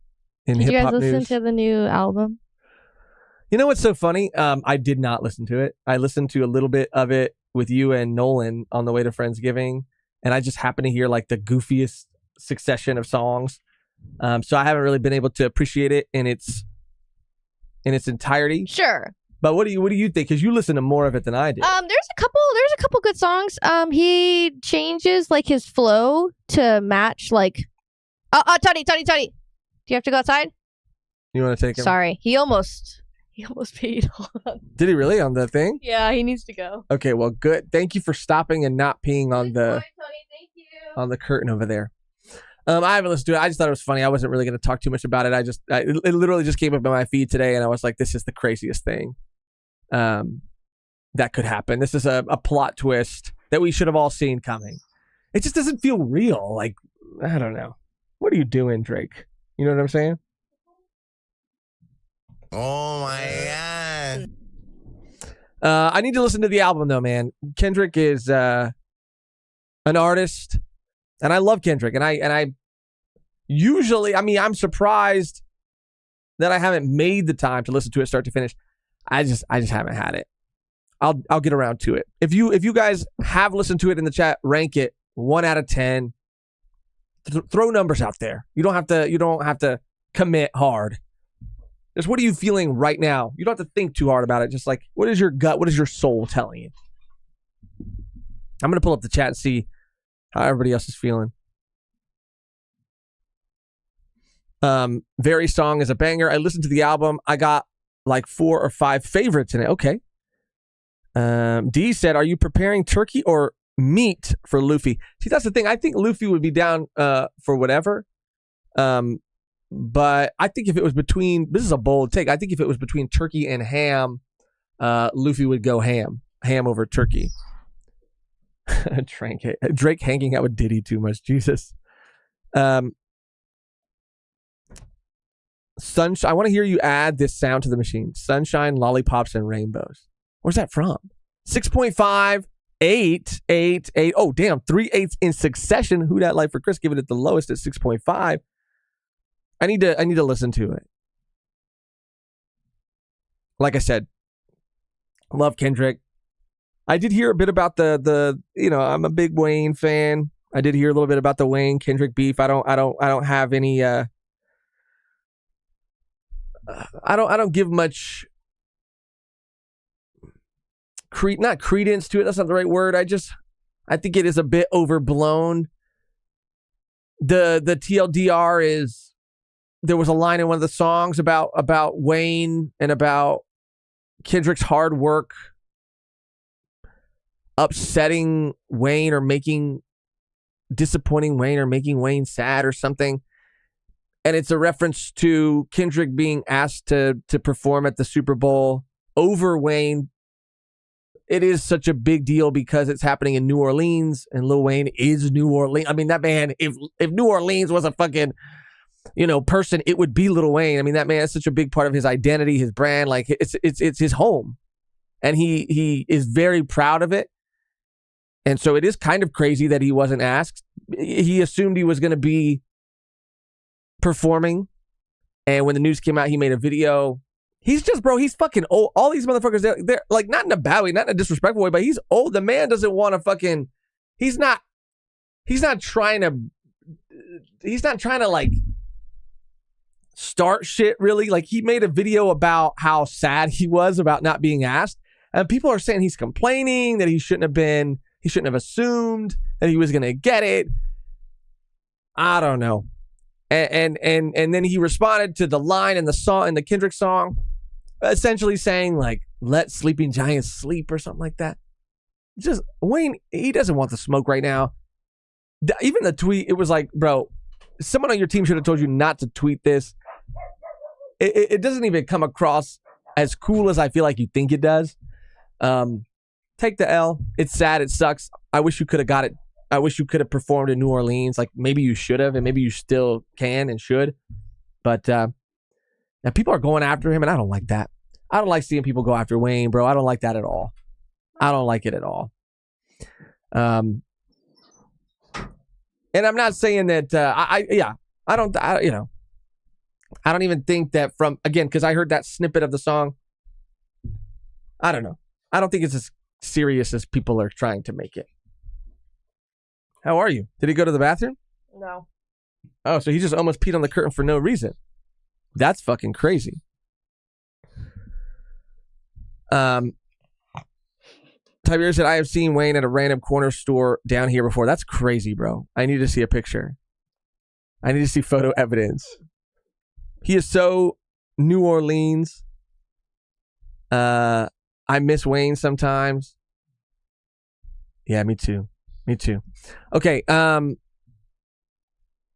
In Did you hip-hop guys listen news. to the new album? You know what's so funny? I did not listen to it. I listened to a little bit of it with you and Nolan on the way to Friendsgiving, and I just happened to hear like the goofiest succession of songs So I haven't really been able to appreciate it in its entirety. Sure. But what do you think? Because you listen to more of it than I did. There's a couple good songs. He changes like his flow to match like. Tony. Do you have to go outside? You want to take him? Sorry, he almost peed. Did he really on the thing? Yeah, he needs to go. Okay, well, good. Thank you for stopping and not peeing on the Tony, thank you. on the curtain over there. I haven't listened to it. I just thought it was funny. I wasn't really going to talk too much about it. It literally just came up in my feed today, and I was like, this is the craziest thing that could happen. This is a plot twist that we should have all seen coming. It just doesn't feel real. Like, I don't know. What are you doing, Drake? You know what I'm saying? Oh my God. I need to listen to the album though, man. Kendrick is an artist, and I love Kendrick. And I usually, I mean, I'm surprised that I haven't made the time to listen to it start to finish. I just haven't had it. I'll get around to it. If you guys have listened to it in the chat, rank it 1 out of 10. Throw numbers out there. You don't have to commit hard. Just what are you feeling right now? You don't have to think too hard about it. Just like, what is your gut? What is your soul telling you? I'm going to pull up the chat and see how everybody else is feeling. Very Song is a banger. I listened to the album. I got like 4 or 5 favorites in it. Okay. D said, are you preparing turkey or meat for Luffy? See, that's the thing. I think Luffy would be down for whatever. But I think if it was between, this is a bold take, I think if it was between turkey and ham, Luffy would go ham over turkey. Drake hanging out with Diddy too much. Jesus. Sunshine. I want to hear you add this sound to the machine. Sunshine, lollipops, and rainbows. Where's that from? 6.5, 8. Oh, damn. 3 8s in succession. Who Dat Life for Chris giving it the lowest at 6.5. I need to listen to it. Like I said, love Kendrick. I did hear a bit about the I'm a big Wayne fan. I did hear a little bit about the Wayne Kendrick beef. I don't have any I don't give much not credence to it. That's not the right word. I think it is a bit overblown. The TLDR is, there was a line in one of the songs about Wayne and about Kendrick's hard work upsetting Wayne or disappointing Wayne or making Wayne sad or something. And it's a reference to Kendrick being asked to perform at the Super Bowl over Wayne. It is such a big deal because it's happening in New Orleans, and Lil Wayne is New Orleans. I mean, that man, if New Orleans was a fucking, person, it would be Lil Wayne. I mean, that man is such a big part of his identity, his brand. Like, it's his home. And he is very proud of it. And so it is kind of crazy that he wasn't asked. He assumed he was going to be performing. And when the news came out, he made a video. He's fucking old. All these motherfuckers, they're like, not in a bad way, not in a disrespectful way, but he's old. The man doesn't want to fucking, he's not trying to like start shit really. Like, he made a video about how sad he was about not being asked. And people are saying he's complaining that he shouldn't have assumed that he was going to get it. I don't know. And then he responded to the line in the song, in the Kendrick song, essentially saying like, let sleeping giants sleep or something like that. Just Wayne, he doesn't want the smoke right now. Even the tweet, it was like, bro, someone on your team should have told you not to tweet this. It doesn't even come across as cool as I feel like you think it does. Take the L. It's sad. It sucks. I wish you could have got it. I wish you could have performed in New Orleans. Like, maybe you should have, and maybe you still can and should. But now people are going after him, and I don't like that. I don't like seeing people go after Wayne, bro. I don't like that at all. I don't like it at all. And I'm not saying that I don't even think that because I heard that snippet of the song. I don't know. I don't think it's as serious as people are trying to make it. How are you? Did he go to the bathroom? No. Oh, so he just almost peed on the curtain for no reason. That's fucking crazy. Tiberia said, I have seen Wayne at a random corner store down here before. That's crazy, bro. I need to see a picture. I need to see photo evidence. He is so New Orleans. I miss Wayne sometimes. Yeah, me too. Me too. Okay,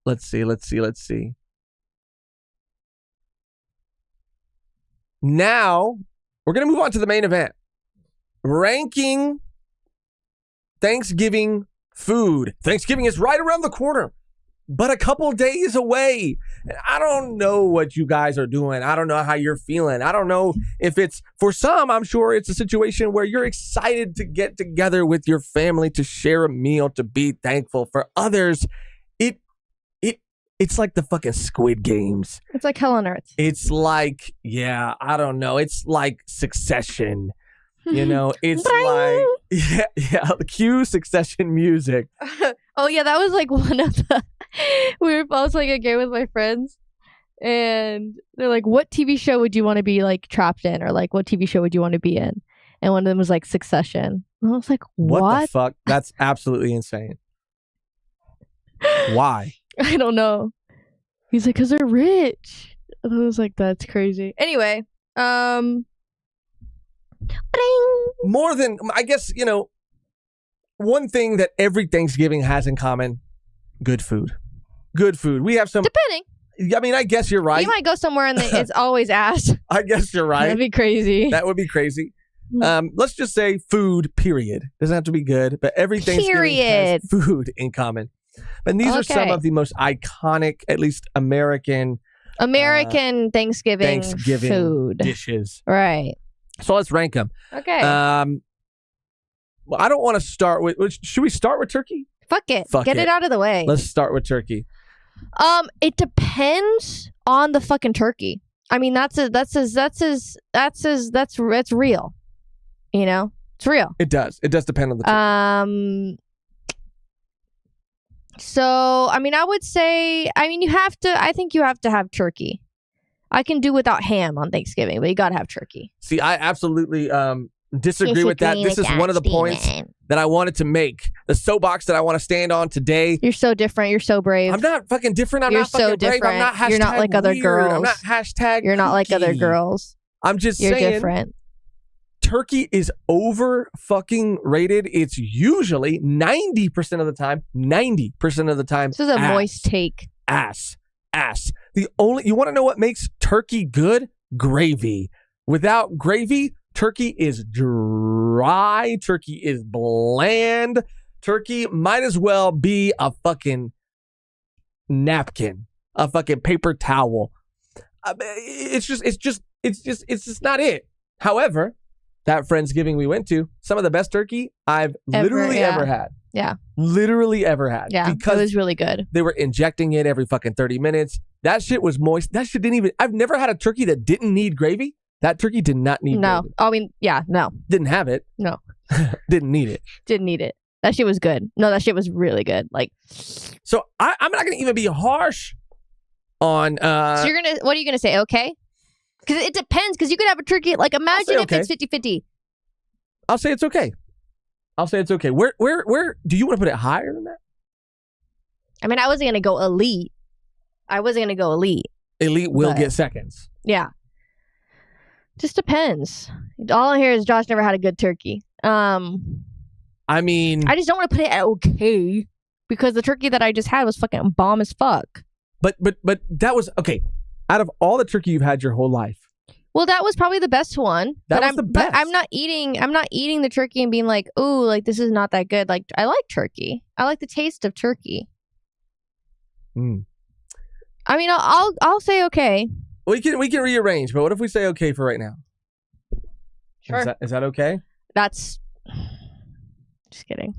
let's see. Now, we're going to move on to the main event. Ranking Thanksgiving food. Thanksgiving is right around the corner, but a couple days away. I don't know what you guys are doing. I don't know how you're feeling. I don't know if it's, for some, I'm sure it's a situation where you're excited to get together with your family to share a meal, to be thankful. For others, it's like the fucking Squid Games. It's like hell on earth. It's like, yeah, I don't know. It's like Succession. You know, it's like, yeah, cue Succession music. Oh, yeah, that was like one of the, we were both playing a game with my friends, and they're like, what TV show would you want to be like trapped in? Or like, what TV show would you want to be in? And one of them was like Succession. And I was like, what? The fuck? That's absolutely insane. Why? I don't know. He's like, because they're rich. And I was like, that's crazy. Anyway, more than, I guess, you know, one thing that every Thanksgiving has in common, good food. Good food. We have some. Depending. I mean, I guess you're right. You might go somewhere and it's always ass. I guess you're right. That'd be crazy. That would be crazy. Let's just say food, period. Doesn't have to be good, but every Thanksgiving has food in common. And these are some of the most iconic, at least American Thanksgiving food dishes. Right. So let's rank them. Okay. Well, I don't want to start with. Should we start with turkey? Fuck it. Get it out of the way. Let's start with turkey. It depends on the fucking turkey. I mean, that's real. You know, it's real. It does depend on the turkey. So, I mean, I would say, I think you have to have turkey. I can do without ham on Thanksgiving, but you gotta have turkey. See, I absolutely disagree with that. This is one of the points that I wanted to make. The soapbox that I want to stand on today. You're so different. You're so brave. I'm not fucking different. I'm You're not fucking so brave. different. I'm not hashtag You're not like other weird. girls. I'm not hashtag You're not like kooky. other girls. I'm just You're saying. different. Turkey is over fucking rated. It's usually 90% of the time. 90% of the time. This is a moist take. Ass. You want to know what makes turkey good? Gravy. Without gravy, turkey is dry. Turkey is bland. Turkey might as well be a fucking napkin, a fucking paper towel. It's just not it. However, that Friendsgiving we went to, some of the best turkey I've literally ever had. Yeah. Literally ever had. Yeah. Because it was really good. they were injecting it every fucking 30 minutes. That shit was moist. That shit didn't even, I've never had a turkey that didn't need gravy. That turkey did not need gravy. I mean, yeah, no. Didn't have it. No. Didn't need it. Didn't need it. That shit was good. No, that shit was really good. Like, so I'm not going to even be harsh on. So what are you going to say? Okay. Because it depends. Because you could have a turkey. Like, imagine if it's 50-50. I'll say it's okay. Where do you want to put it higher than that? I mean, I wasn't going to go elite. Elite will get seconds. Yeah. Just depends. All I hear is Josh never had a good turkey. I mean, I just don't want to put it at okay because the turkey that I just had was fucking bomb as fuck. But that was okay. Out of all the turkey you've had your whole life. Well, that was probably the best one. That was the best. But I'm not eating the turkey and being like, "Ooh, like this is not that good." Like I like turkey. I like the taste of turkey. I mean, I'll say okay. We can rearrange, but what if we say okay for right now? Sure. Is that okay? That's just kidding.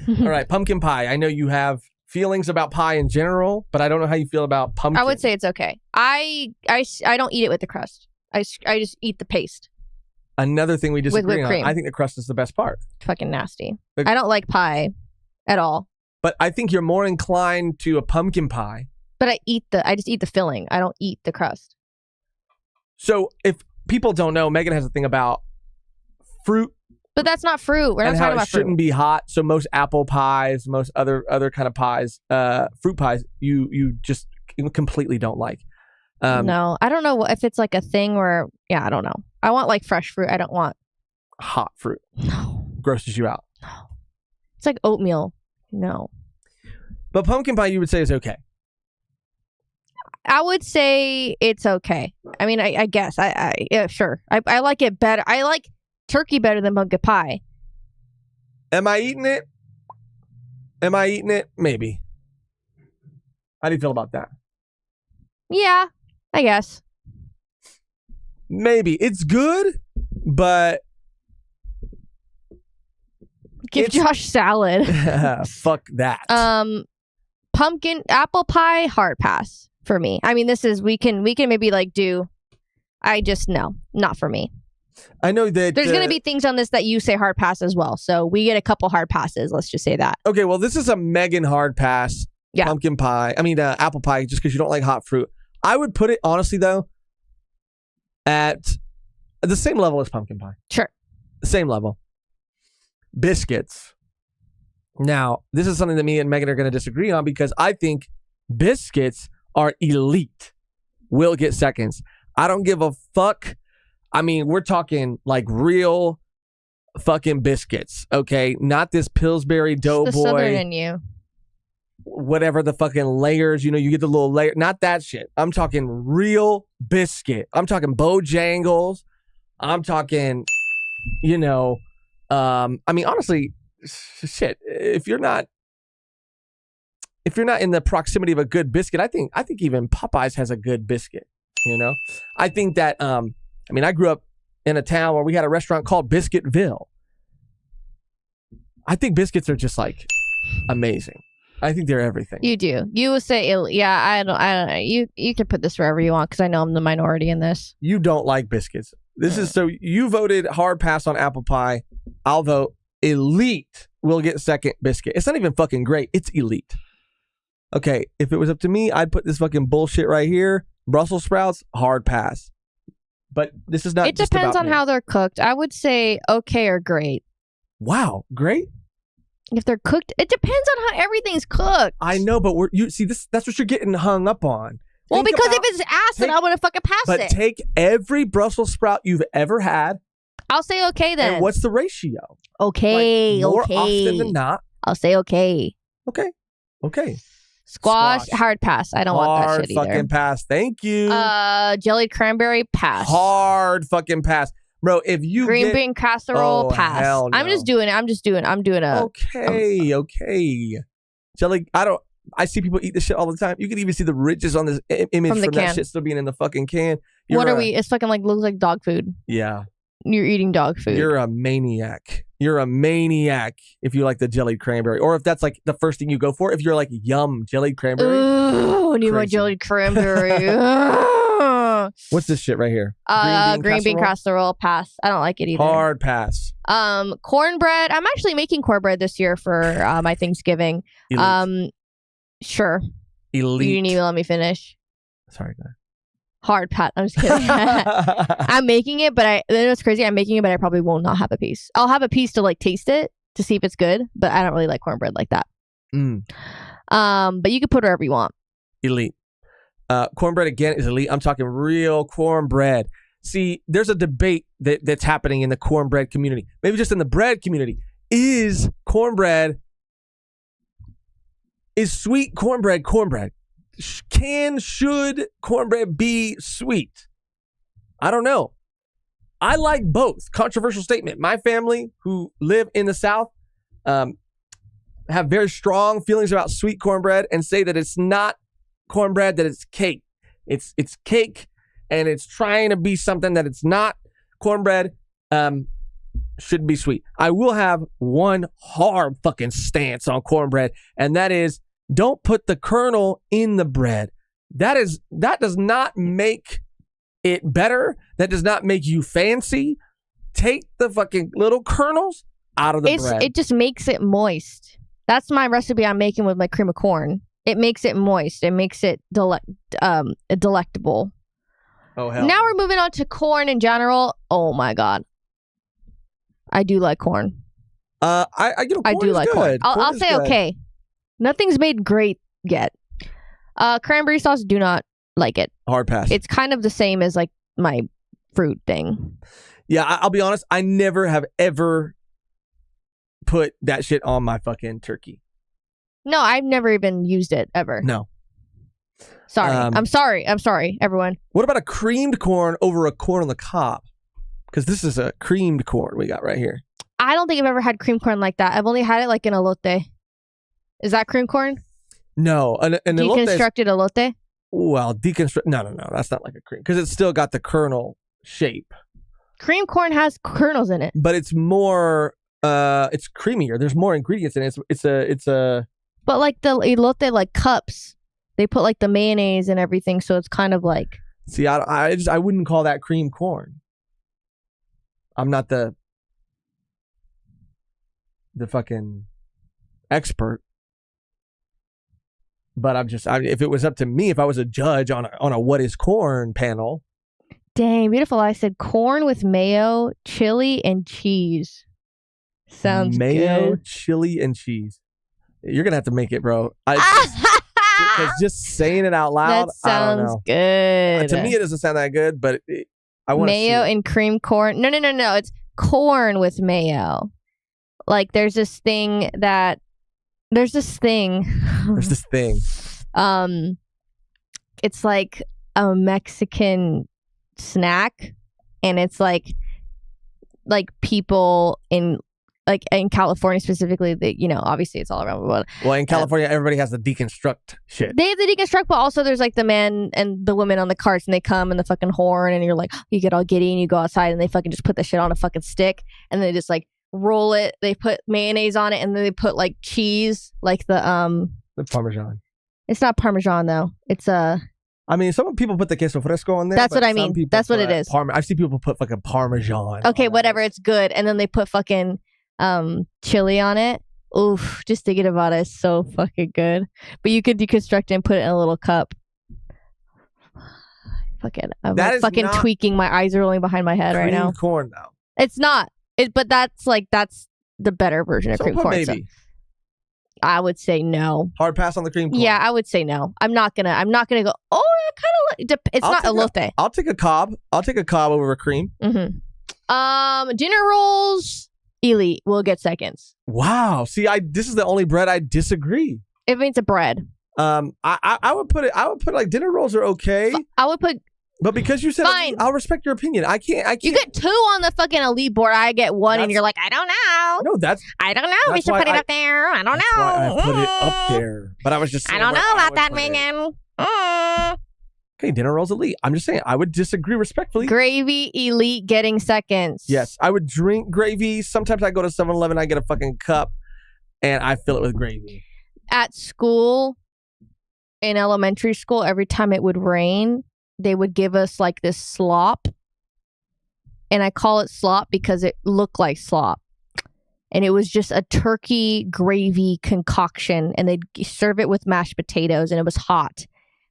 All right, pumpkin pie. I know you have feelings about pie in general, but I don't know how you feel about pumpkin. I would say it's okay. I don't eat it with the crust. I just eat the paste. Another thing we disagree on. Cream. I think the crust is the best part. Fucking nasty. I don't like pie at all. But I think you're more inclined to a pumpkin pie But I just eat the filling. I don't eat the crust. So if people don't know, Megan has a thing about fruit. But that's not fruit. We're not and talking how it about shouldn't fruit. be hot. So most apple pies, most other kind of pies, fruit pies, you just completely don't like. No, I don't know if it's like a thing where, I don't know. I want like fresh fruit. I don't want hot fruit. No. Grosses you out. No. It's like oatmeal. No. But pumpkin pie, you would say is okay. I would say it's okay. I mean, I guess. Yeah, sure. I like it better. I like turkey better than pumpkin pie. Am I eating it? Maybe. How do you feel about that? Yeah, I guess. Maybe. It's good, but... Give Josh salad. Fuck that. Pumpkin, apple pie, hard pass for me. I mean, we can maybe like do... no, not for me. I know that there's going to be things on this that you say hard pass as well. So we get a couple hard passes. Let's just say that. Okay, well, this is a Megan hard pass. Yeah. Pumpkin pie. I mean, apple pie, just because you don't like hot fruit. I would put it, honestly, though, at the same level as pumpkin pie. Sure. Same level. Biscuits. Now, this is something that me and Megan are going to disagree on because I think biscuits are elite. Will get seconds. I don't give a fuck. I mean, we're talking like real fucking biscuits, okay? Not this Pillsbury Doughboy. The Southern in you. Whatever the fucking layers, you get the little layer. Not that shit. I'm talking real biscuit. I'm talking Bojangles. I'm talking, I mean, honestly, shit. If you're not in the proximity of a good biscuit, I think even Popeyes has a good biscuit. I think that. I mean, I grew up in a town where we had a restaurant called Biscuitville. I think biscuits are just like amazing. I think they're everything. You do. You will say, I don't know. You can put this wherever you want because I know I'm the minority in this. You don't like biscuits. This is so you voted hard pass on apple pie. I'll vote elite. We'll get second biscuit. It's not even fucking great. It's elite. Okay, if it was up to me, I'd put this fucking bullshit right here. Brussels sprouts, hard pass. But this is not. It depends on how they're cooked. I would say okay or great. Wow, great. If they're cooked, it depends on how everything's cooked. I know, but that's what you're getting hung up on. Well, because if it's acid, I'm gonna fucking pass it. But take every Brussels sprout you've ever had. I'll say okay then. And what's the ratio? Okay, more often than not. I'll say okay. Okay. Squash, hard pass. I don't want that shit either. Hard fucking pass. Thank you. Jellied cranberry, pass. Hard fucking pass. Bro, if you green bean casserole, pass. Hell no. I'm doing a... Okay. Jelly, I see people eat this shit all the time. You can even see the ridges on this image from that shit still being in the fucking can. It's fucking looks like dog food. Yeah. You're eating dog food. You're a maniac. You're a maniac if you like the jellied cranberry. Or if that's like the first thing you go for. If you're like, yum, jellied cranberry. Ooh, I need my jellied cranberry. What's this shit right here? Green bean casserole, pass. I don't like it either. Hard pass. Cornbread. I'm actually making cornbread this year for my Thanksgiving. Elite. Sure. Elite. You didn't even let me finish. Sorry, guys. Hard pat. I'm just kidding. I'm making it, but it's crazy. I'm making it, but I probably will not have a piece. I'll have a piece to like taste it to see if it's good, but I don't really like cornbread like that. But you can put whatever you want. Elite. Cornbread again is elite. I'm talking real cornbread. See, there's a debate that's happening in the cornbread community. Maybe just in the bread community. Is sweet cornbread cornbread? Should cornbread be sweet? I don't know. I like both. Controversial statement. My family who live in the South have very strong feelings about sweet cornbread and say that it's not cornbread, that it's cake. It's cake and it's trying to be something that it's not. Cornbread should be sweet. I will have one hard fucking stance on cornbread, and that is don't put the kernel in the bread. That does not make it better. That does not make you fancy. Take the fucking little kernels out of the bread. It just makes it moist. That's my recipe I'm making with my cream of corn. It makes it moist. It makes it delectable. Oh hell. Now we're moving on to corn in general. Oh my god, I do like corn. I do like corn. I'll say good. okay. Nothing's made great yet. Cranberry sauce, do not like it. Hard pass. It's kind of the same as like my fruit thing. Yeah, I'll be honest. I never have ever put that shit on my fucking turkey. No, I've never even used it ever. No. Sorry. I'm sorry, everyone. What about a creamed corn over a corn on the cob? Because this is a creamed corn we got right here. I don't think I've ever had cream corn like that. I've only had it like in elote. Is that cream corn? No. An Deconstructed elote? Well, No. That's not like a cream. Because it's still got the kernel shape. Cream corn has kernels in it. But it's more, it's creamier. There's more ingredients in it. It's a... But like the elote, like cups, they put like the mayonnaise and everything. So it's kind of like... See, I wouldn't call that cream corn. I'm not the fucking expert. But if it was up to me, if I was a judge on a what is corn panel. Dang, beautiful. I said corn with mayo, chili, and cheese. Sounds mayo, good. chili, and cheese. You're going to have to make it, bro. Because just saying it out loud, that sounds I don't know. good. To me, it doesn't sound that good, but I want mayo and cream corn. No. It's corn with mayo. Like there's this thing. It's like a Mexican snack, and it's like people in California specifically, that obviously it's all around the world. Well, in California, everybody has the deconstruct shit. They have the deconstruct, but also there's like the man and the women on the carts, and they come in the fucking horn, and you're like, you get all giddy, and you go outside, and they fucking just put the shit on a fucking stick, and they just like roll it. They put mayonnaise on it, and then they put like cheese, like the Parmesan. It's not Parmesan though. It's I mean, some people put the queso fresco on there. That's what I mean. That's what it is. I've seen people put fucking Parmesan. Okay, whatever. It's good, and then they put fucking chili on it. Oof, just thinking about it is so fucking good. But you could deconstruct it and put it in a little cup. I'm like fucking tweaking. My eyes are rolling behind my head right now. Cream corn though. It's not. But that's the better version of cream corn. Maybe. So I would say no. Hard pass on the cream corn. Yeah, I would say no. I'm not gonna go. Oh, I kind of like. It's not elote. I'll take a cob. I'll take a cob over a cream. Mm-hmm. Dinner rolls. Elite will get seconds. Wow. See, this is the only bread I disagree. It means a bread. I would put like dinner rolls are okay. I would put. But because you said fine. I'll respect your opinion. I can't. You get 2 on the fucking elite board. I get 1, and you're like, I don't know. No, I don't know. We should put it up there. I don't know. Why I put it up there. But I was just saying I don't know about that, Megan. Okay, dinner rolls elite. I'm just saying I would disagree respectfully. Gravy elite getting seconds. Yes, I would drink gravy. Sometimes I go to 7-Eleven, I get a fucking cup, and I fill it with gravy. At school, in elementary school, every time it would rain, they would give us like this slop. And I call it slop because it looked like slop. And it was just a turkey gravy concoction. And they'd serve it with mashed potatoes, and it was hot.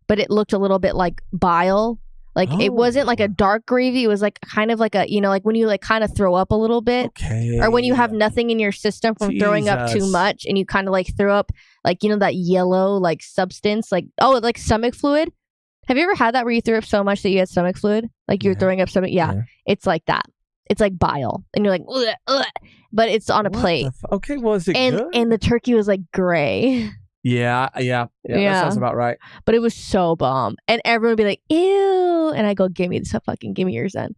But it looked a little bit like bile. Like it wasn't like a dark gravy. It was like kind of like a, like when you like kind of throw up a little bit. Okay. Or when you have nothing in your system from throwing up too much, and you kind of like throw up like, that yellow like substance, like, like stomach fluid. Have you ever had that where you threw up so much that you had stomach fluid? Like you're throwing up stomach. Yeah. It's like that. It's like bile. And you're like, ugh, ugh, but it's on a plate. Okay. Well, is it good? And the turkey was like gray. Yeah. That sounds about right. But it was so bomb. And everyone would be like, ew. And I go, give me yours then.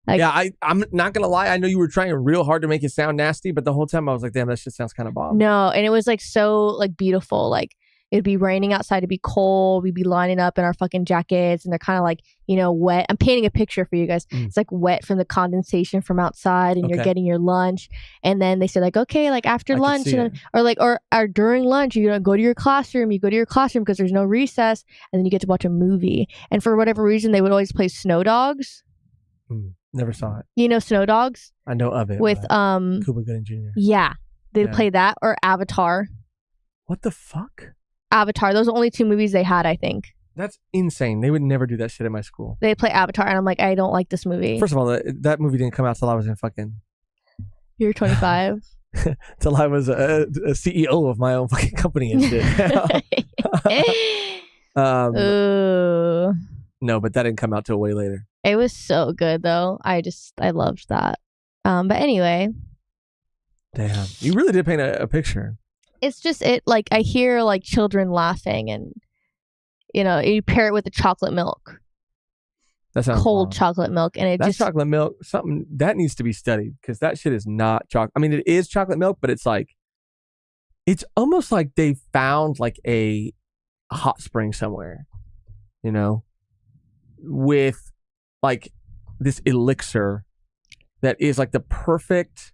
Like, yeah, I'm not going to lie. I know you were trying real hard to make it sound nasty, but the whole time I was like, damn, that shit sounds kind of bomb. No. And it was like so like beautiful. Like it'd be raining outside. It'd be cold. We'd be lining up in our fucking jackets, and they're kind of like, wet. I'm painting a picture for you guys. It's like wet from the condensation from outside, and you're getting your lunch. And then they said like, okay, like after lunch, or during lunch, you go to your classroom. You go to your classroom because there's no recess, and then you get to watch a movie. And for whatever reason, they would always play Snow Dogs. Never saw it. Snow Dogs? I know of it. With Cuba Gooding Jr. Yeah, they'd play that, or Avatar. What the fuck? Avatar. Those are the only 2 movies they had, I think. That's insane. They would never do that shit in my school. They play Avatar, and I'm like, I don't like this movie. First of all, that movie didn't come out till I was in fucking... You're 25. till I was a CEO of my own fucking company and shit. Ooh. No, but that didn't come out till way later. It was so good, though. I loved that. But anyway. Damn. You really did paint a picture. It's just, like, I hear, like, children laughing and, you know, you pair it with the chocolate milk. That sounds cold wrong. chocolate milk, and That's chocolate milk. Something that needs to be studied because that shit is not chocolate. I mean, it is chocolate milk, but it's like, it's almost like they found like a hot spring somewhere, you know, with like this elixir that is like the perfect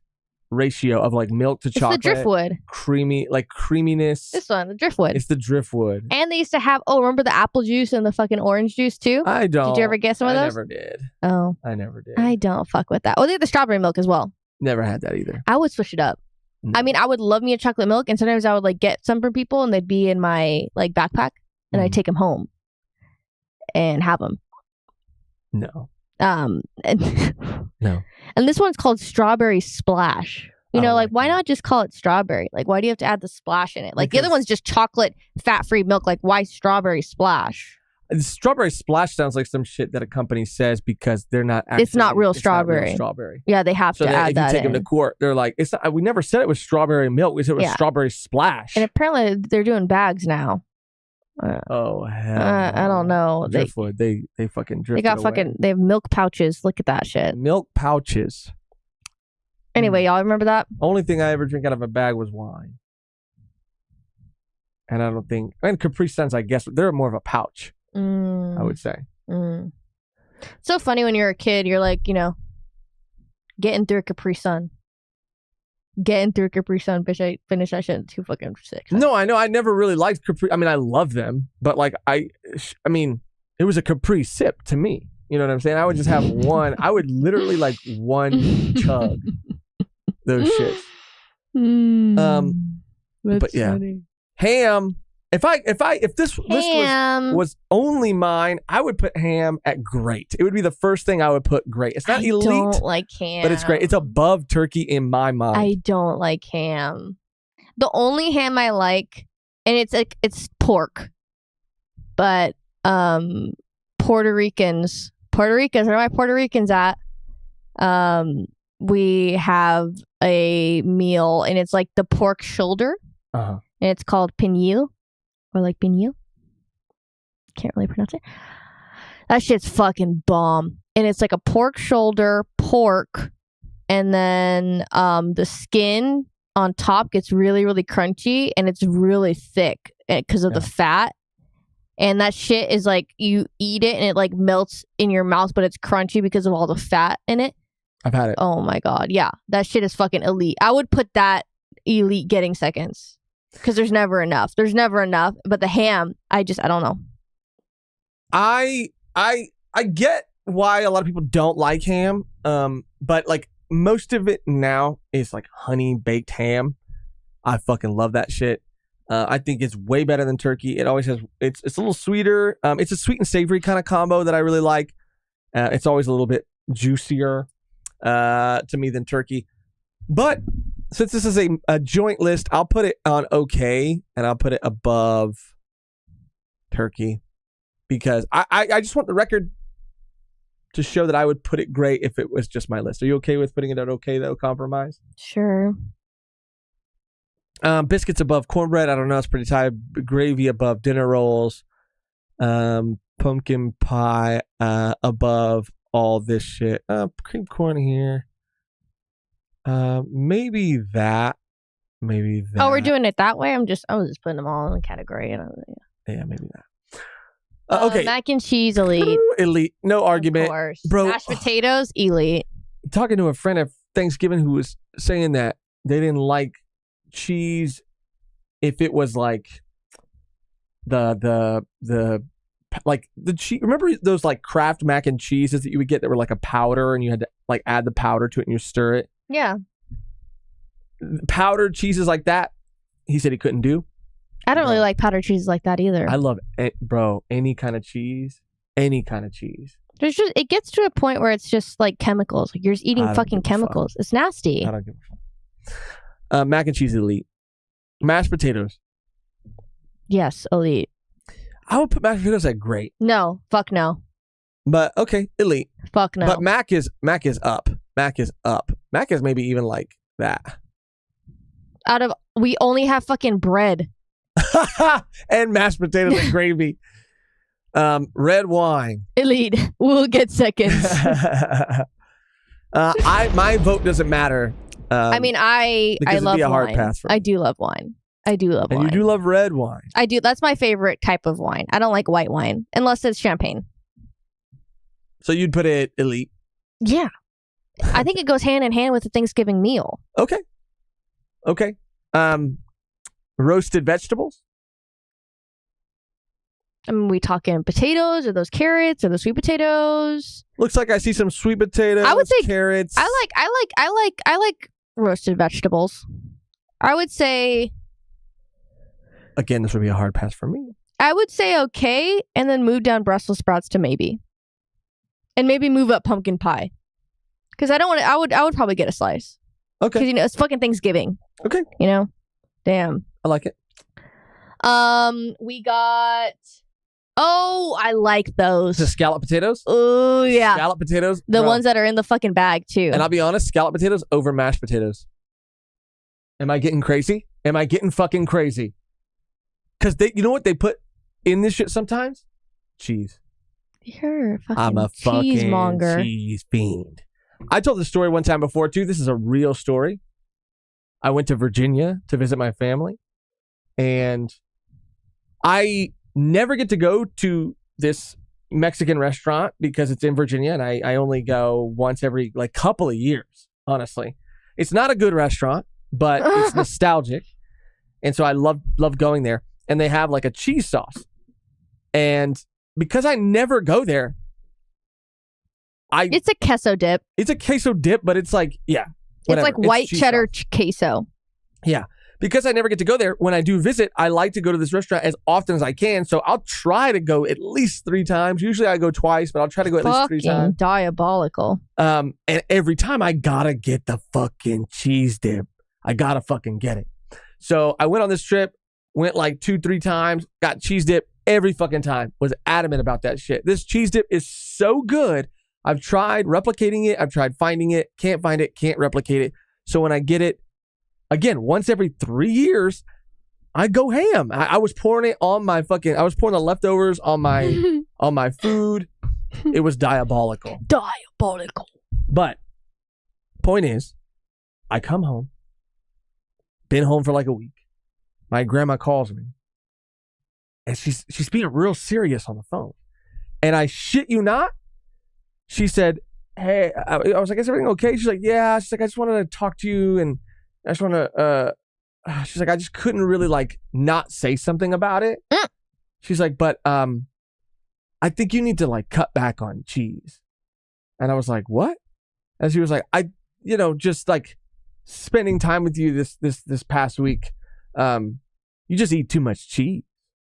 ratio of like milk to chocolate. It's the driftwood. Creaminess. This one, the driftwood. It's the driftwood. And they used to have, remember the apple juice and the fucking orange juice too? I don't. Did you ever get some of those? I never did. Oh. I never did. I don't fuck with that. Oh, they had the strawberry milk as well. Never had that either. I would switch it up. No. I mean, I would love me a chocolate milk, and sometimes I would like get some from people, and they'd be in my like backpack, and I'd take them home and have them. No. And No. And this one's called Strawberry Splash. You know, like, why not just call it strawberry? Like, why do you have to add the splash in it? Like, the other one's just chocolate, fat-free milk. Like, why Strawberry Splash? Strawberry Splash sounds like some shit that a company says because they're not actually... It's not real strawberry. Yeah, they have to add that in. So if you take them to court, they're like, it's not, we never said it was strawberry milk. We said it was Strawberry Splash. And apparently, they're doing bags now. Oh, hell. I don't know. Driftwood. They fucking drift. They have milk pouches. Look at that shit. Milk pouches. Anyway, y'all remember that? Only thing I ever drink out of a bag was wine. And I don't think... And Capri Suns, I guess, they're more of a pouch, I would say. It's so funny when you're a kid. You're like, you know, getting through a Capri Sun. Bitch, I finished that shit in 2 fucking 6. No, I know. I never really liked Capri. I mean, I love them. But, like, I mean, it was a Capri sip to me. You know what I'm saying? I would just have one. I would literally, like, one chug. Those shits. That's but yeah, funny. Ham. If this list was only mine, I would put ham at great. It would be the first thing I would put great. It's not elite. I don't like ham, but it's great. It's above turkey in my mind. I don't like ham. The only ham I like, and it's pork, but Puerto Ricans. Where are my Puerto Ricans at? We have a meal, and it's like the pork shoulder, and it's called piñil, or like piñil. Can't really pronounce it. That shit's fucking bomb, and it's like a pork shoulder, and then the skin on top gets really, really crunchy, and it's really thick because of the fat. And that shit is like, you eat it and it like melts in your mouth, but it's crunchy because of all the fat in it. I've had it. Oh my God. Yeah. That shit is fucking elite. I would put that elite getting seconds because there's never enough. But the ham, I don't know. I get why a lot of people don't like ham. But like most of it now is like honey baked ham. I fucking love that shit. I think it's way better than turkey. It always has, it's a little sweeter. It's a sweet and savory kind of combo that I really like. It's always a little bit juicier to me than turkey. But since this is a joint list, I'll put it on okay, and I'll put it above turkey because I just want the record to show that I would put it great if it was just my list. Are you okay with putting it at okay though? Compromise? Sure. Biscuits above cornbread. I don't know. It's pretty tight. Gravy above dinner rolls. Pumpkin pie above all this shit. Cream corn here. Maybe that. Oh, we're doing it that way. I was just putting them all in the category. Yeah, maybe that. Okay. Mac and cheese, elite. Elite. No argument. Of course. Bro. Mashed potatoes, elite. Talking to a friend at Thanksgiving who was saying that they didn't like cheese if it was like the like the cheese. Remember those like Kraft mac and cheeses that you would get that were like a powder and you had to like add the powder to it and you stir it? Yeah. Powdered cheeses like that, he said he couldn't do. I don't really like powdered cheese like that either. I love it, bro. Any kind of cheese. Any kind of cheese. There's just it gets to a point where it's just like chemicals. Like you're just eating I don't fucking give a fuck. chemicals. It's nasty. I don't give a fuck. Mac and cheese elite. Mashed potatoes. Yes, elite. I would put mashed potatoes at great, No, fuck no. but okay, elite. Fuck no. But Mac is up. Mac is up. Mac is maybe even like that. We only have fucking bread. And mashed potatoes and gravy. Red wine. Elite. We'll get seconds. My vote doesn't matter. I mean, I because it'd love be a hard wine. pass for me. I do love wine. I do love And wine. you do love red wine. I do. That's my favorite type of wine. I don't like white wine unless it's champagne. So you'd put it elite. Yeah. I think it goes hand in hand with the Thanksgiving meal. Okay. Roasted vegetables. I mean, we talking potatoes or those carrots or the sweet potatoes? Looks like I see some sweet potatoes. I would say carrots. I like roasted vegetables. I would say Again, this would be a hard pass for me. I would say okay, and then move down Brussels sprouts to maybe, and maybe move up pumpkin pie, because I don't want to. I would probably get a slice. Okay. Because it's fucking Thanksgiving. Okay. Damn. I like it. We got. Oh, I like those. The scallop potatoes. Oh yeah, Scallop potatoes. the bro. ones that are in the fucking bag too. And I'll be honest, scallop potatoes over mashed potatoes. Am I getting crazy? Am I getting fucking crazy? Because you know what they put in this shit sometimes? Cheese. You're a fucking I'm a fucking cheesemonger. cheese fiend. I told this story one time before too. This is a real story. I went to Virginia to visit my family, and I never get to go to this Mexican restaurant because it's in Virginia, and I only go once every couple of years. Honestly, it's not a good restaurant, but it's nostalgic, and so I love going there. And they have a cheese sauce, and because I never go there, It's a queso dip. it's a queso dip, but it's It's whatever. like white cheese cheddar sauce. queso. Yeah. Because I never get to go there, when I do visit, I like to go to this restaurant as often as I can. So I'll try to go at least 3 times. Usually I go twice, but I'll try to go at least 3 Fucking times. diabolical. And every time I gotta get the fucking cheese dip. I gotta fucking get it. So I went on this trip, went 2-3 times, got cheese dip every fucking time. Was adamant about that shit. This cheese dip is so good. I've tried replicating it. I've tried finding it. Can't find it. Can't replicate it. So when I get it, again, once every 3 years, I go ham. I was pouring it on my I was pouring the leftovers on my on my food. It was diabolical. Diabolical. But point is, I come home, been home for a week. My grandma calls me, and she's being real serious on the phone. And I shit you not, she said, "Hey," I was like, "Is everything okay?" She's like, "Yeah." She's like, "I just wanted to talk to you, and I just want to." She's like, "I just couldn't really not say something about it." She's like, "But I think you need to cut back on cheese." And I was like, "What?" And she was like, "I just spending time with you this past week, you just eat too much cheese.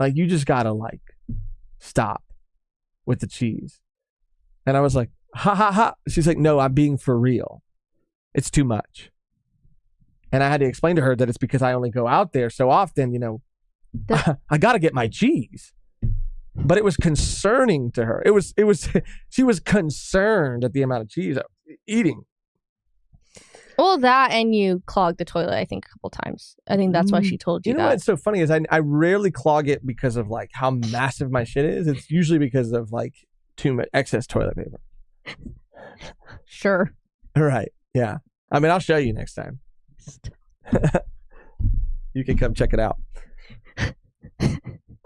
You just gotta stop with the cheese." And I was like, "Ha ha ha." She's like, "No, I'm being for real. It's too much." And I had to explain to her that it's because I only go out there so often, I gotta get my cheese. But it was concerning to her. It was she was concerned at the amount of cheese I was eating. Well, that and you clogged the toilet, I think, a couple times. I think that's why she told you, You know that. what's so funny is I rarely clog it because of how massive my shit is. It's usually because of too much excess toilet paper. Sure. Right. Yeah. I mean, I'll show you next time. You can come check it out.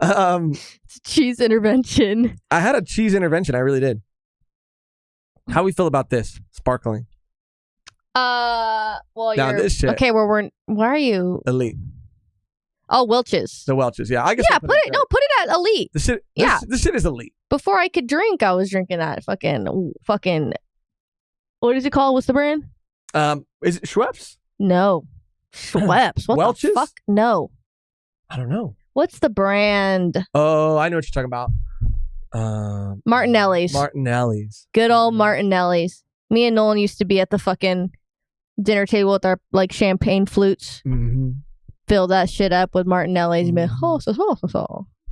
It's cheese intervention. I had a cheese intervention. I really did. How we feel about this? Sparkling. Well, Now, you're this shit. okay. Where are you? Elite. Oh, Welch's. The Welch's. Yeah. I guess. Yeah, I'll put it. No, put it at elite. The shit. Yeah. This shit is elite. Before I could drink, I was drinking that fucking. What is it called? What's the brand? Is it Schweppes? No, Schweppes. What Welch's? the fuck? No. I don't know. What's the brand? Oh, I know what you're talking about. Martinelli's. Martinelli's. Good old Martinelli's. Me and Nolan used to be at the fucking dinner table with our like champagne flutes. Mm-hmm. Fill that shit up with Martinelli's and be like, oh.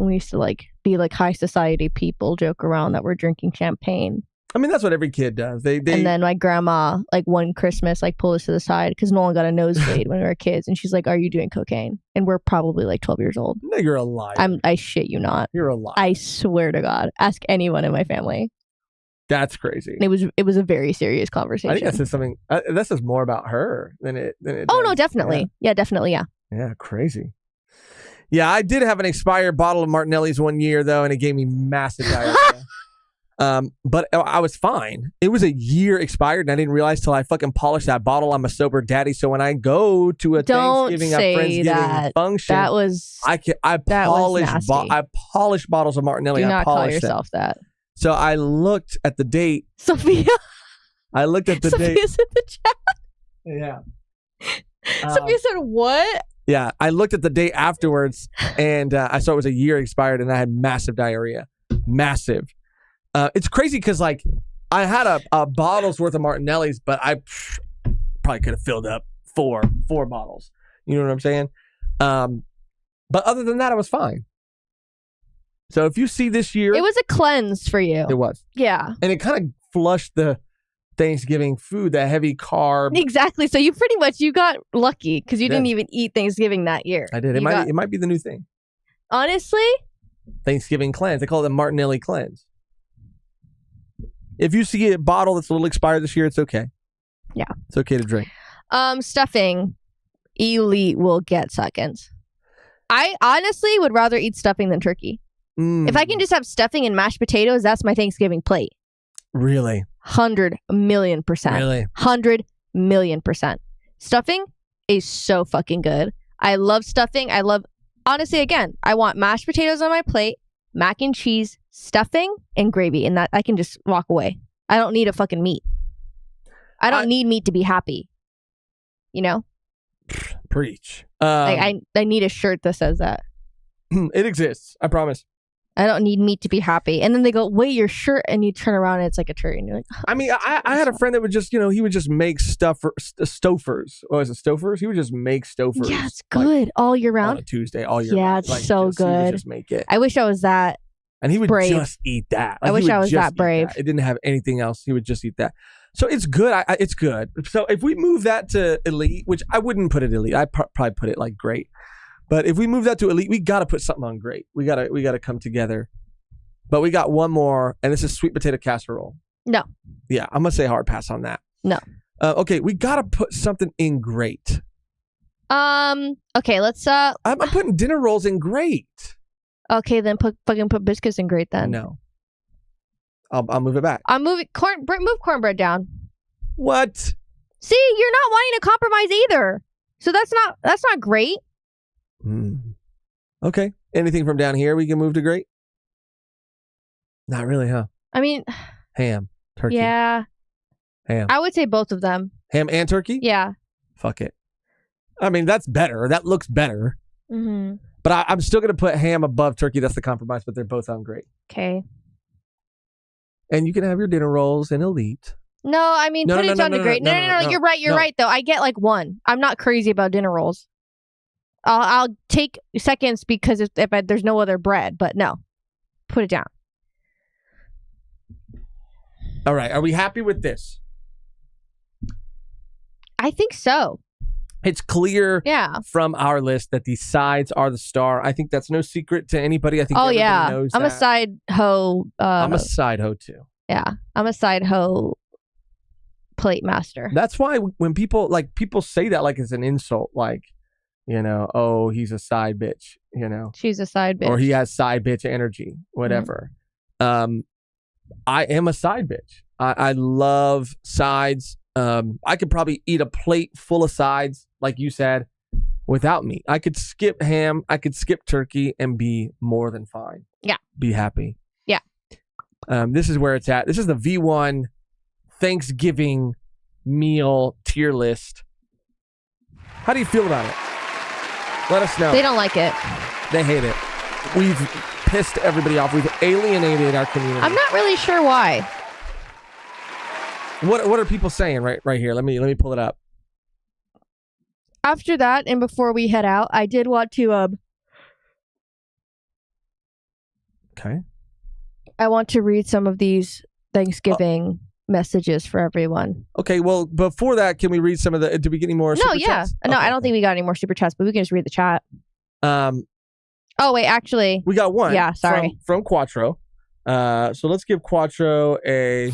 And we used to like be like high society people, joke around that we're drinking champagne. I mean, that's what every kid does. They And then my grandma, like one Christmas, like pulled us to the side because Nolan got a nosebleed when we were kids, and she's like, "Are you doing cocaine?" And we're probably like 12 years old. No, you're a liar. I shit you not. You're a liar. I swear to God. Ask anyone in my family. That's crazy. And it was a very serious conversation. I think that says something. That says more about her than it. Oh does. no, definitely. Yeah, definitely. Yeah. Yeah, crazy. Yeah, I did have an expired bottle of Martinelli's one year though, and it gave me massive diarrhea. But I was fine. It was a year expired, and I didn't realize till I fucking polished that bottle. I'm a sober daddy, so when I go to a Thanksgiving, a Friendsgiving function, that was I polish bottles of Martinelli. Do I not call polished yourself them. that. So I looked at the date. Sophia. I looked at the date. Sophia's in the chat. Yeah. Sophia said, "What?" Yeah, I looked at the date afterwards, and I saw it was a year expired, and I had massive diarrhea. Massive. It's crazy because, like, I had a bottle's worth of Martinelli's, but I probably could have filled up four bottles. You know what I'm saying? But other than that, I was fine. So if you see this year... It was a cleanse for you. It was. Yeah. And it kind of flushed the Thanksgiving food, that heavy carb. Exactly. So you got lucky because you didn't even eat Thanksgiving that year. I did. It might be the new thing. Honestly? Thanksgiving cleanse. They call it the Martinelli cleanse. If you see a bottle that's a little expired this year, it's okay. Yeah. It's okay to drink. Stuffing. Elite will get seconds. I honestly would rather eat stuffing than turkey. If I can just have stuffing and mashed potatoes, that's my Thanksgiving plate. Really? 100 million %. Really? 100 million %. Stuffing is so fucking good. I love stuffing. Honestly, again, I want mashed potatoes on my plate, mac and cheese, stuffing, and gravy, and that I can just walk away. I don't need a fucking meat. I don't need meat to be happy. You know? Preach. I need a shirt that says that. It exists. I promise. I don't need meat to be happy. And then they go, wait, your shirt, and you turn around and it's like a turkey. And you're like, oh, I mean, I had a friend that would just, he would just make stofers. Oh, is it stofers? He would just make stofers. Yeah, it's good all year round. On a Tuesday, all year round. Yeah, it's so good. He would just make it. I wish I was that. And he would brave. just eat that. I wish I was that brave. It didn't have anything else. He would just eat that. So it's good. It's good. So if we move that to elite, which I wouldn't put it elite, I'd probably put it like great. But if we move that to elite, we got to put something on great. We got to come together. But we got one more, and this is sweet potato casserole. No. Yeah, I'm gonna say hard pass on that. No. Okay, we got to put something in great. Okay, let's I'm putting dinner rolls in great. Okay, then put biscuits in great then. No. I'll move it back. I'm moving move cornbread down. What? See, you're not wanting to compromise either. So that's not great. Okay. Anything from down here we can move to great? Not really, huh? I mean, ham, turkey. Yeah. Ham. I would say both of them. Ham and turkey? Yeah. Fuck it. I mean, that's better. That looks better. Mm-hmm. But I'm still going to put ham above turkey. That's the compromise, but they're both on great. Okay. And you can have your dinner rolls in elite. No, I mean, put it down to great. No, you're right. You're right, though. I get like one. I'm not crazy about dinner rolls. I'll take seconds because if there's no other bread, but no. Put it down. All right. Are we happy with this? I think so. It's clear from our list that the sides are the star. I think that's no secret to anybody. I think everybody knows I'm that. a side hoe. I'm a side hoe too. Yeah. I'm a side hoe plate master. That's why when people say that like it's an insult, like, oh, he's a side bitch, She's a side bitch. Or he has side bitch energy, whatever. Mm-hmm. I am a side bitch. I love sides. I could probably eat a plate full of sides, like you said, without meat. I could skip ham. I could skip turkey and be more than fine. Yeah. Be happy. Yeah. This is where it's at. This is the V1 Thanksgiving meal tier list. How do you feel about it? Let us know. They don't like it. They hate it. We've pissed everybody off. We've alienated our community. I'm not really sure why. What are people saying right here? Let me pull it up. After that, and before we head out, I did want to Okay. I want to read some of these Thanksgiving messages for everyone. Okay, well, before that, can we read some of the... Did we get any more super chats? No, Okay. I don't think we got any more super chats, but we can just read the chat. Oh, wait, actually. We got one. Yeah, sorry. From Quattro. So let's give Quattro a...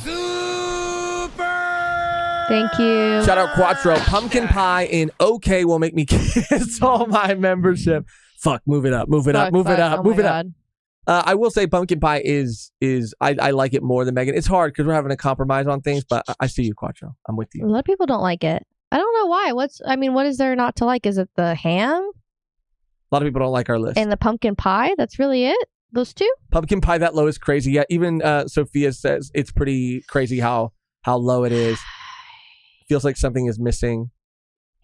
Thank you. Shout out Quattro. Pumpkin pie in OK will make me cancel my membership. Fuck, move it up. Move it up. Move it up. Oh Move my it up. God. I will say pumpkin pie is I like it more than Megan. It's hard because we're having to compromise on things, but I see you, Quattro. I'm with A you. lot of people don't like it. I don't know why. What is there not to like? Is it the ham A lot of people don't like our list. and the pumpkin pie? That's really it? Those two? Pumpkin pie that low is crazy. Yeah, even Sophia says it's pretty crazy how low it is. Feels like something is missing.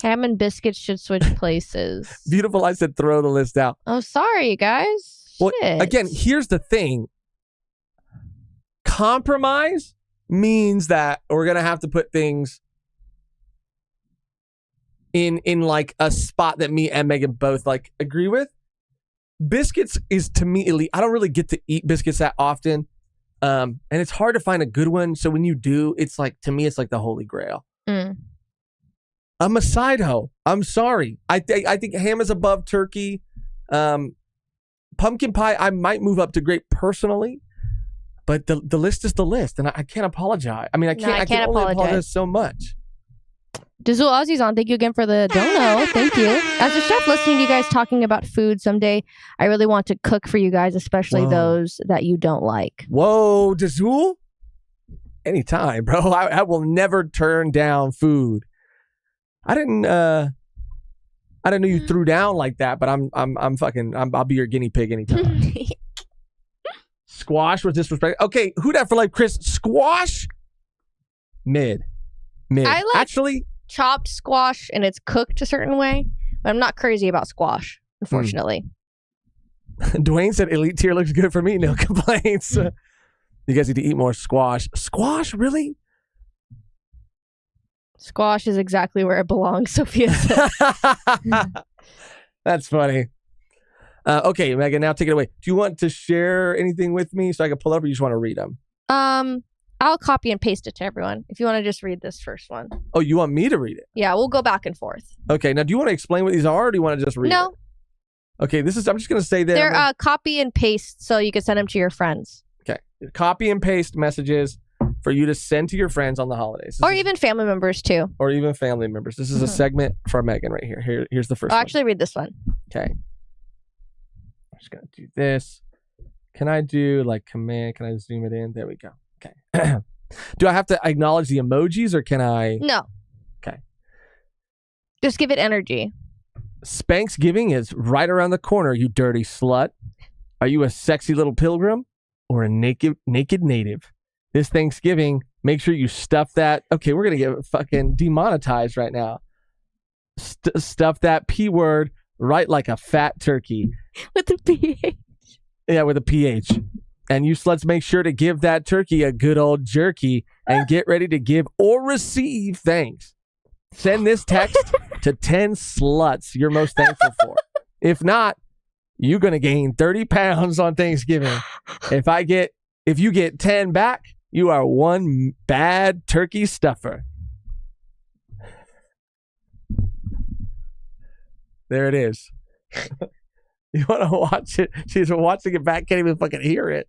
Ham and biscuits should switch places. Beautiful. I said throw the list out. Oh, sorry, guys. Well, Shit. again, here's the thing. Compromise means that we're gonna have to put things in like a spot that me and Megan both like agree with. Biscuits is to me elite. I don't really get to eat biscuits that often, and it's hard to find a good one. So when you do, it's like, to me, it's like the holy grail. I'm a side hoe. I'm sorry. I think ham is above turkey. Pumpkin pie, I might move up to great personally, but the list is the list, and I can't apologize. I mean, I can't only apologize so much. Dizzle Aussie's on. Thank you again for the dono. Thank you. As a chef listening to you guys talking about food someday, I really want to cook for you guys, especially those that you don't like. Whoa, Dazul? Anytime, bro. I will never turn down food. I didn't know you threw down like that, but I'll be your guinea pig anytime. Squash was disrespect. Okay, who that for life, Chris? Squash? Mid. I like Actually, chopped squash and it's cooked a certain way, but I'm not crazy about squash, unfortunately. Dwayne said elite tier looks good for me. No complaints. You guys need to eat more squash. Squash, really? Squash is exactly where it belongs, Sophia said. That's funny. Okay, Megan, now take it away. Do you want to share anything with me so I can pull up, or you just want to read them? I'll copy and paste it to everyone if you want to just read this first one. Oh, you want me to read it? Yeah, we'll go back and forth. Okay, now do you want to explain what these are, or do you want to just read No. it? Okay, I'm just going to say that. They're copy and paste so you can send them to your friends. Okay, copy and paste messages for you to send to your friends on the holidays. Or even family members too. Or even family members. This is a segment for Megan right here. Here's the first I'll one. actually read this one. Okay. I'm just going to do this. Can I do like command? Can I zoom it in? There we go. Okay. Do I have to acknowledge the emojis, or can I? No. Okay. Just give it energy. Spanksgiving is right around the corner, you dirty slut. Are you a sexy little pilgrim or a naked native? This Thanksgiving, make sure you stuff that. Okay, we're going to get fucking demonetized right now. Stuff that P word right like a fat turkey. With a PH. Yeah, with a PH. And you sluts, make sure to give that turkey a good old jerky and get ready to give or receive thanks. Send this text to 10 sluts you're most thankful for. If not, you're going to gain 30 pounds on Thanksgiving. If you get 10 back, you are one bad turkey stuffer. There it is. You want to watch it? She's watching it back, can't even fucking hear it.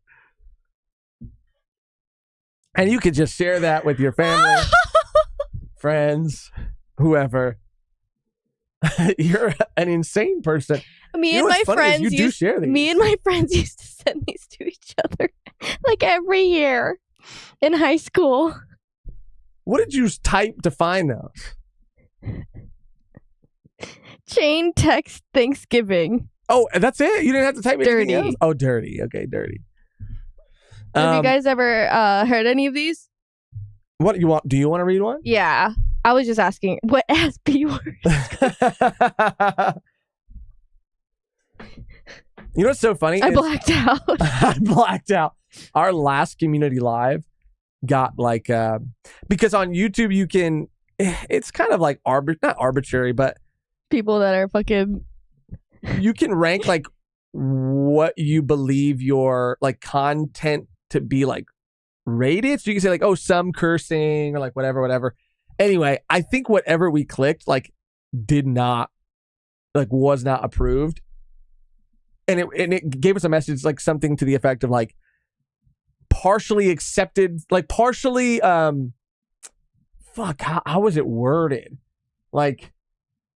And you could just share that with your family, friends, whoever. You're an insane person. Me and my friends do share these. Me and my friends used to send these to each other like every year in high school. What did you type to find those? Chain text Thanksgiving. Oh, that's it? You didn't have to type anything Dirty. else? Oh, dirty. Okay, dirty. Have you guys ever heard any of these? What you want? Do you want to read one? Yeah. I was just asking what ass B word. You know what's so funny? I blacked out. I blacked out. Our last community live got like because on YouTube you can. It's kind of like not arbitrary, but People that are fucking. you can rank like what you believe your like content to be like rated. So you can say like, oh, some cursing or like whatever. Anyway, I think whatever we clicked like was not approved. And it gave us a message like something to the effect of like partially accepted, like partially how was it worded? Like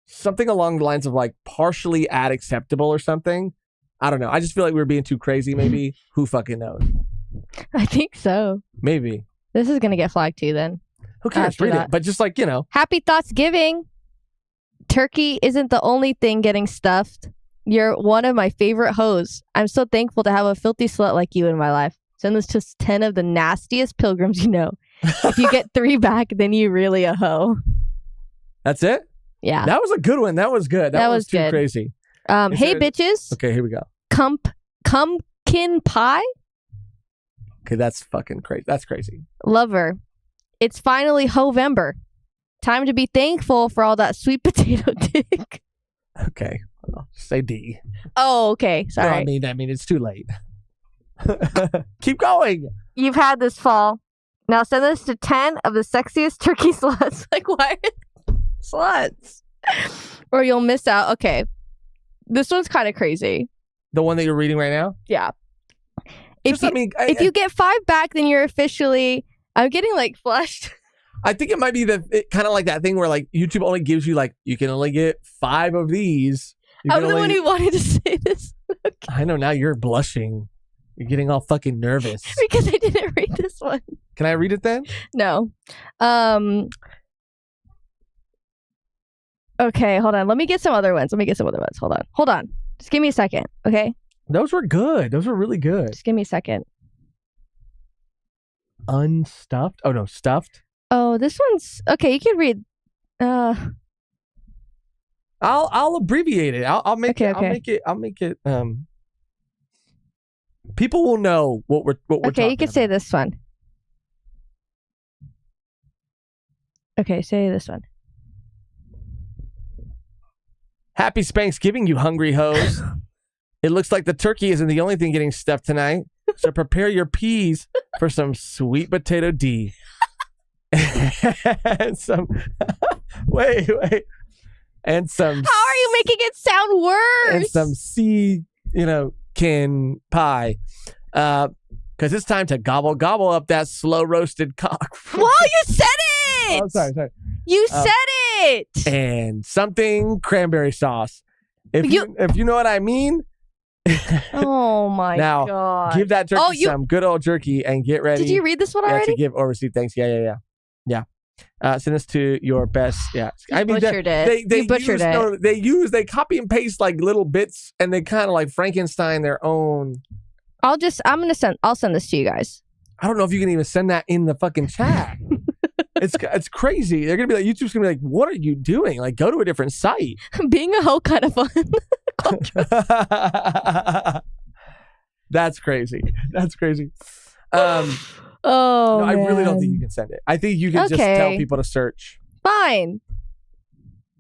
something along the lines of like partially ad acceptable or something. I don't know. I just feel like we were being too crazy maybe. Who fucking knows? I think so. Maybe. This is going to get flagged too then. Who cares? After Read that. it. But just like, Happy Thoughtsgiving. Turkey isn't the only thing getting stuffed. You're one of my favorite hoes. I'm so thankful to have a filthy slut like you in my life. Send this to 10 of the nastiest pilgrims you know. If you get 3 back, then you really a hoe. That's it? Yeah. That was a good one. That was good. That was too good. crazy. Hey, bitches. Okay, here we go. Pumpkin pie? Okay, that's fucking crazy. That's crazy. Lover. It's finally Hovember. Time to be thankful for all that sweet potato dick. Okay. Well, say D. Oh, okay. No, Sorry. I mean, it's too late. Keep going. You've had this fall. Now send this to 10 of the sexiest turkey sluts. Like, why sluts? Or you'll miss out. Okay. This one's kind of crazy. The one that you're reading right now? Yeah. If If you get 5 back, then you're officially... I'm getting, like, flushed. I think it might be kind of like that thing where, like, YouTube only gives you, like, you can only get 5 of these. I'm the one who wanted to say this. Okay. I know, now you're blushing. You're getting all fucking nervous. Because I didn't read this one. Can I read it then? No. Okay, hold on. Let me get some other ones. Hold on. Just give me a second, okay? Those were good. Those were really good. Just give me a second. Unstuffed? Oh, no, stuffed? Oh, this one's... Okay, you can read... I'll abbreviate it. I'll make it. Okay. I'll make it. People will know what we're Okay, you can say this one. Okay, say this one. Happy Spanksgiving, you hungry hoes. It looks like the turkey isn't the only thing getting stuffed tonight. So prepare your peas for some sweet potato D. And some wait. And some How are you making it sound worse? And some can pie. Because it's time to gobble up that slow roasted cock. Whoa, you said it! Oh, sorry. You said it! And something cranberry sauce. If you know what I mean. Oh my now, god. Give that turkey some good old jerky and get ready. Did you read this one already? To give or receive thanks. Yeah. Send this to your best. Yeah. You butchered it. They butchered it. No, they copy and paste like little bits and they kind of like Frankenstein their own. I'll send this to you guys. I don't know if you can even send that in the fucking chat. It's crazy. They're gonna be like, YouTube's gonna be like, what are you doing? Like, go to a different site. Being a hoe kind of fun. That's crazy. Oh, no, I really don't man. think you can send it. I think you can just tell people to search. Fine.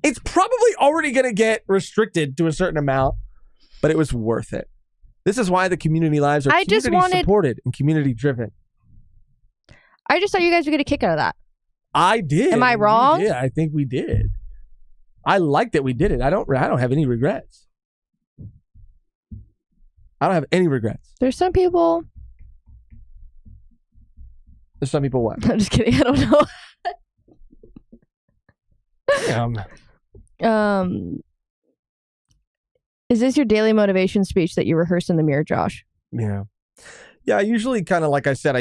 It's probably already going to get restricted to a certain amount, but it was worth it. This is why the community lives are supported and community driven. I just thought you guys were going to kick out of that. I did. Am I wrong? Yeah, I think we did. I like that we did it. I don't have any regrets. I don't have any regrets. There's some people what? I'm just kidding. I don't know. Is this your daily motivation speech that you rehearse in the mirror, Josh? Yeah. Yeah, I usually kind of, like I said,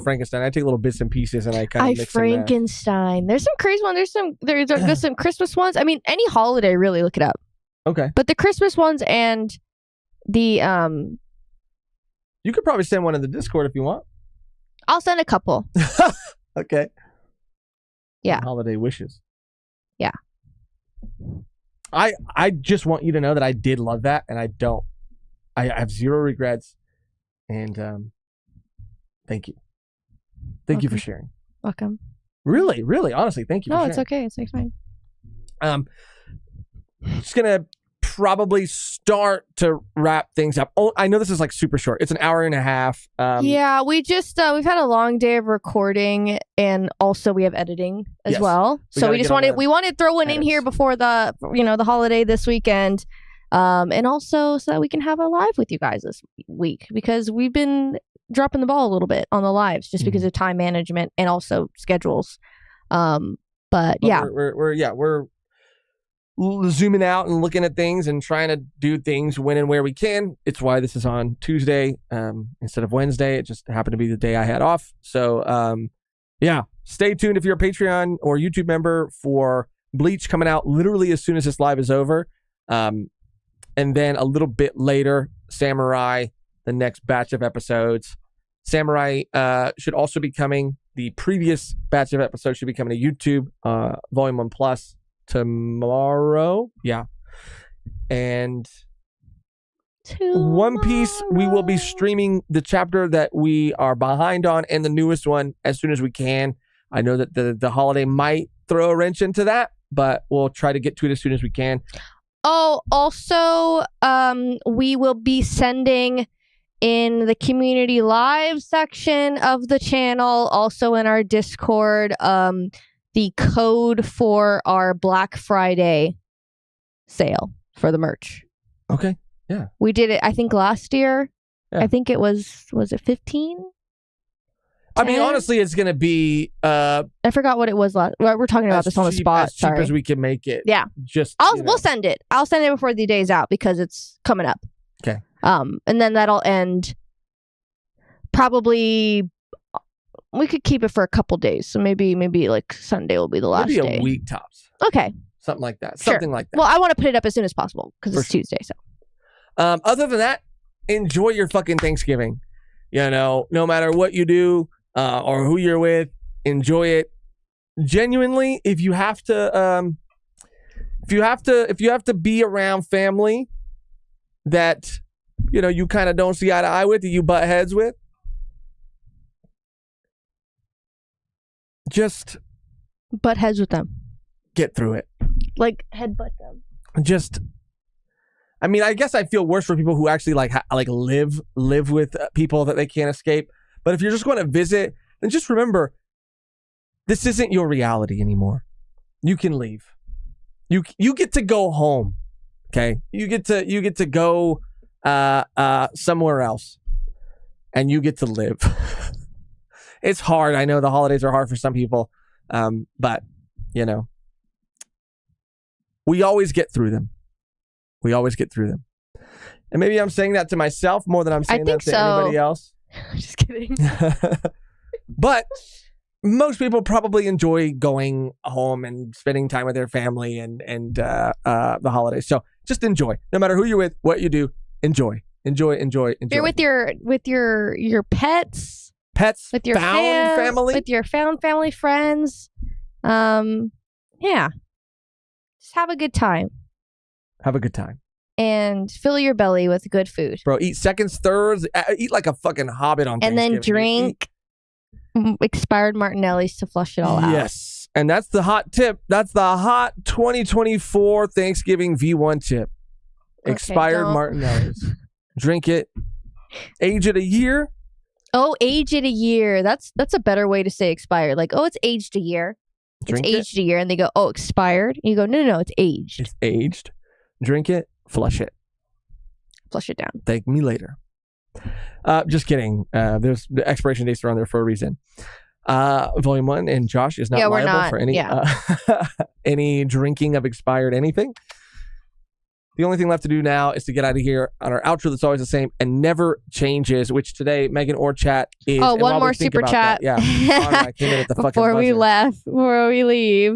Frankenstein. I take little bits and pieces and I kind of mix Frankenstein. There's some crazy ones. There's some Christmas ones. I mean, any holiday, really, look it up. Okay. But the Christmas ones and the You could probably send one in the Discord if you want. I'll send a couple. Okay. Yeah. Holiday wishes. Yeah. I just want you to know that I did love that, and I don't I have zero regrets, and thank you. Thank you for sharing. Welcome. Really, really, honestly, thank you. No, for it's sharing. okay. It's fine. Just gonna probably start to wrap things up. Oh, I know this is like super short. It's an hour and a half. Yeah, we just we've had a long day of recording, and also we have editing as Yes. well. We So gotta we just get on wanted to throw one in edits. here before the the holiday this weekend, and also so that we can have a live with you guys this week, because we've been dropping the ball a little bit on the lives just because of time management and also schedules. But yeah, we're zooming out and looking at things and trying to do things when and where we can. It's why this is on Tuesday instead of Wednesday. It just happened to be the day I had off. So yeah, stay tuned if you're a Patreon or YouTube member for Bleach coming out literally as soon as this live is over. And then a little bit later, Samurai, the next batch of episodes. Samurai should also be coming. The previous batch of episodes should be coming to YouTube, Volume 1 Plus tomorrow. Yeah. And One Piece, we will be streaming the chapter that we are behind on and the newest one as soon as we can. I know that the holiday might throw a wrench into that, but we'll try to get to it as soon as we can. Oh, also, we will be sending in the community live section of the channel, also in our Discord, the code for our Black Friday sale for the merch. Okay. Yeah. We did it, I think, last year. Yeah. I think it was it 15? I mean, 10? honestly, it's going to be I forgot what it was last. We're talking about as this on the cheap- spot. as cheap Sorry. as we can make it. Yeah. Just We'll send it. I'll send it before the day's out because it's coming up. Okay. And then that'll end probably. We could keep it for a couple days, so maybe like Sunday will be the last maybe day. a week tops. Okay. Something like that. Sure. Something like that. Well, I want to put it up as soon as possible because For it's Tuesday. So Other than that, enjoy your fucking Thanksgiving. You know, no matter what you do or who you're with, enjoy it. Genuinely, if you have to be around family that you kind of don't see eye to eye with, that you butt heads with, just butt heads with them, get through it. like headbutt them. I mean, I guess I feel worse for people who actually live with people that they can't escape. But if you're just going to visit, then just remember, this isn't your reality anymore. You can leave. You get to go home. Okay, you get to go somewhere else, and you get to live. It's hard. I know the holidays are hard for some people, but we always get through them. We always get through them. And maybe I'm saying that to myself more than I'm saying that to anybody else. Just kidding. But most people probably enjoy going home and spending time with their family and the holidays. So just enjoy. No matter who you're with, what you do, enjoy. Enjoy. If you're with your pets, with your with your family, with your found family friends, yeah, just have a good time. Have a good time. And fill your belly with good food. Bro, eat seconds, thirds, eat like a fucking hobbit on and Thanksgiving. then drink expired Martinelli's to flush it all out. Yes. And that's the hot tip. That's the hot 2024 Thanksgiving V1 tip. Okay, Expired don't. Martinelli's. Drink it. Age it a year. Oh, age it a year. That's a better way to say expired. Like, oh, it's aged a year. Drink it's it. aged a year. And they go, oh, expired. And you go, no, it's aged. It's aged. Drink it. Flush it. Flush it down. Thank me later. Just kidding. There's the expiration dates are on there for a reason. Volume 1 and Josh is not Yeah, we're liable not. for any Yeah. any drinking of expired anything. The only thing left to do now is to get out of here on our outro that's always the same and never changes, which today Megan or chat is. Oh, and one while we more think super about chat. that, yeah. Conrad came in at the fucking Before we leave.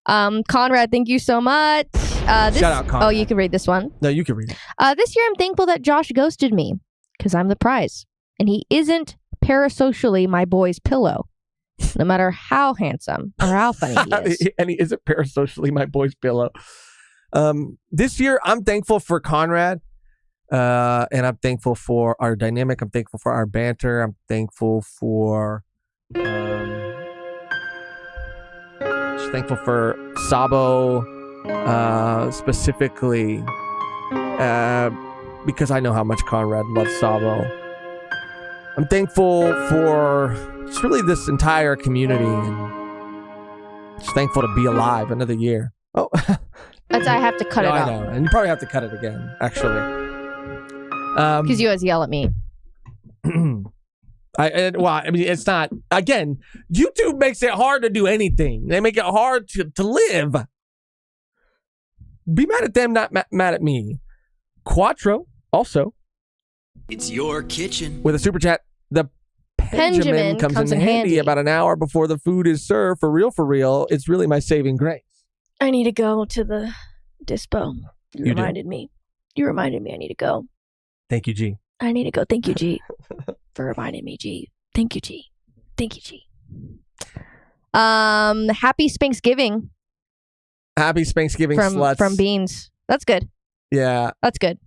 Conrad, thank you so much. Shout out Conrad. Oh, you can read this one. No, you can read it. This year I'm thankful that Josh ghosted me because I'm the prize. And he isn't parasocially my boy's pillow, no matter how handsome or how funny he is. And he isn't parasocially my boy's pillow. This year, I'm thankful for Conrad And I'm thankful for our dynamic. I'm thankful for our banter. I'm thankful for just thankful for Sabo specifically because I know how much Conrad loves Sabo. I'm thankful for just really this entire community and just thankful to be alive another year. Oh, That's why I have to cut it I out. know. And you probably have to cut it again, actually. Because you always yell at me. I mean, it's not. Again, YouTube makes it hard to do anything. They make it hard to live. Be mad at them, not mad at me. Quattro, also. It's your kitchen. With a super chat. The Benjamin comes in handy about an hour before the food is served. For real. It's really my saving grace. I need to go to the dispo. You reminded me I need to go. Thank you, G. I need to go. Thank you, G, for reminding me, G. Thank you, G. Thank you, G. Happy Spanksgiving. Happy Spanksgiving sluts. From Beans. That's good. Yeah. That's good.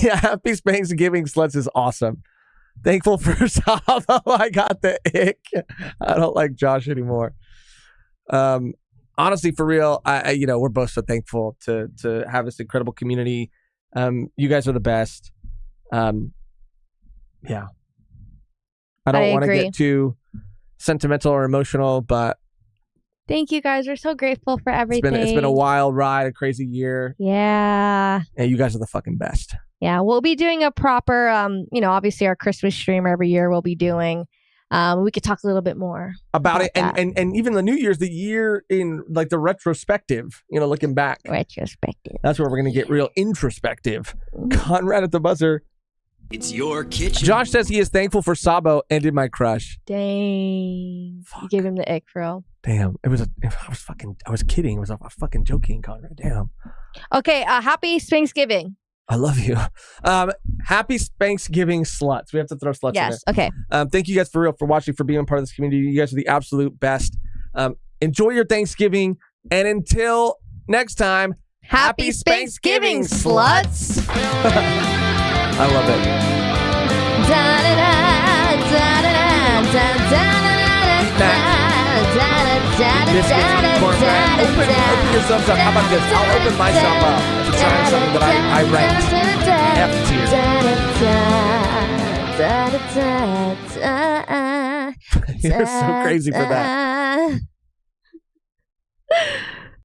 Yeah, Happy Spanksgiving sluts is awesome. Thankful for Sabo. I got the ick. I don't like Josh anymore. Honestly, for real, I we're both so thankful to have this incredible community. You guys are the best. Yeah. I don't want to get too sentimental or emotional, but thank you guys. We're so grateful for everything. it's been a wild ride, a crazy year. Yeah. And you guys are the fucking best. Yeah, we'll be doing a proper, obviously our Christmas stream every year we'll be doing. We could talk a little bit more about it. that. And even the New Year's, the year in like the retrospective, looking back. Retrospective. That's where we're going to get real introspective. Conrad at the buzzer. It's your kitchen. Josh says he is thankful for Sabo ended my crush. Dang. Fuck. You gave him the ick, bro. Damn. I was kidding. I was fucking joking, Conrad. Damn. Okay, happy Thanksgiving. I love you. Happy Thanksgiving sluts. We have to throw sluts in Yes, there. okay. Thank you guys for real for watching, for being a part of this community. You guys are the absolute best. Enjoy your Thanksgiving. And until next time, Happy Thanksgiving, sluts. I love it. Open yourselves up. How about this? I'll open myself up to try something that I ranked F tier. You're so crazy for that.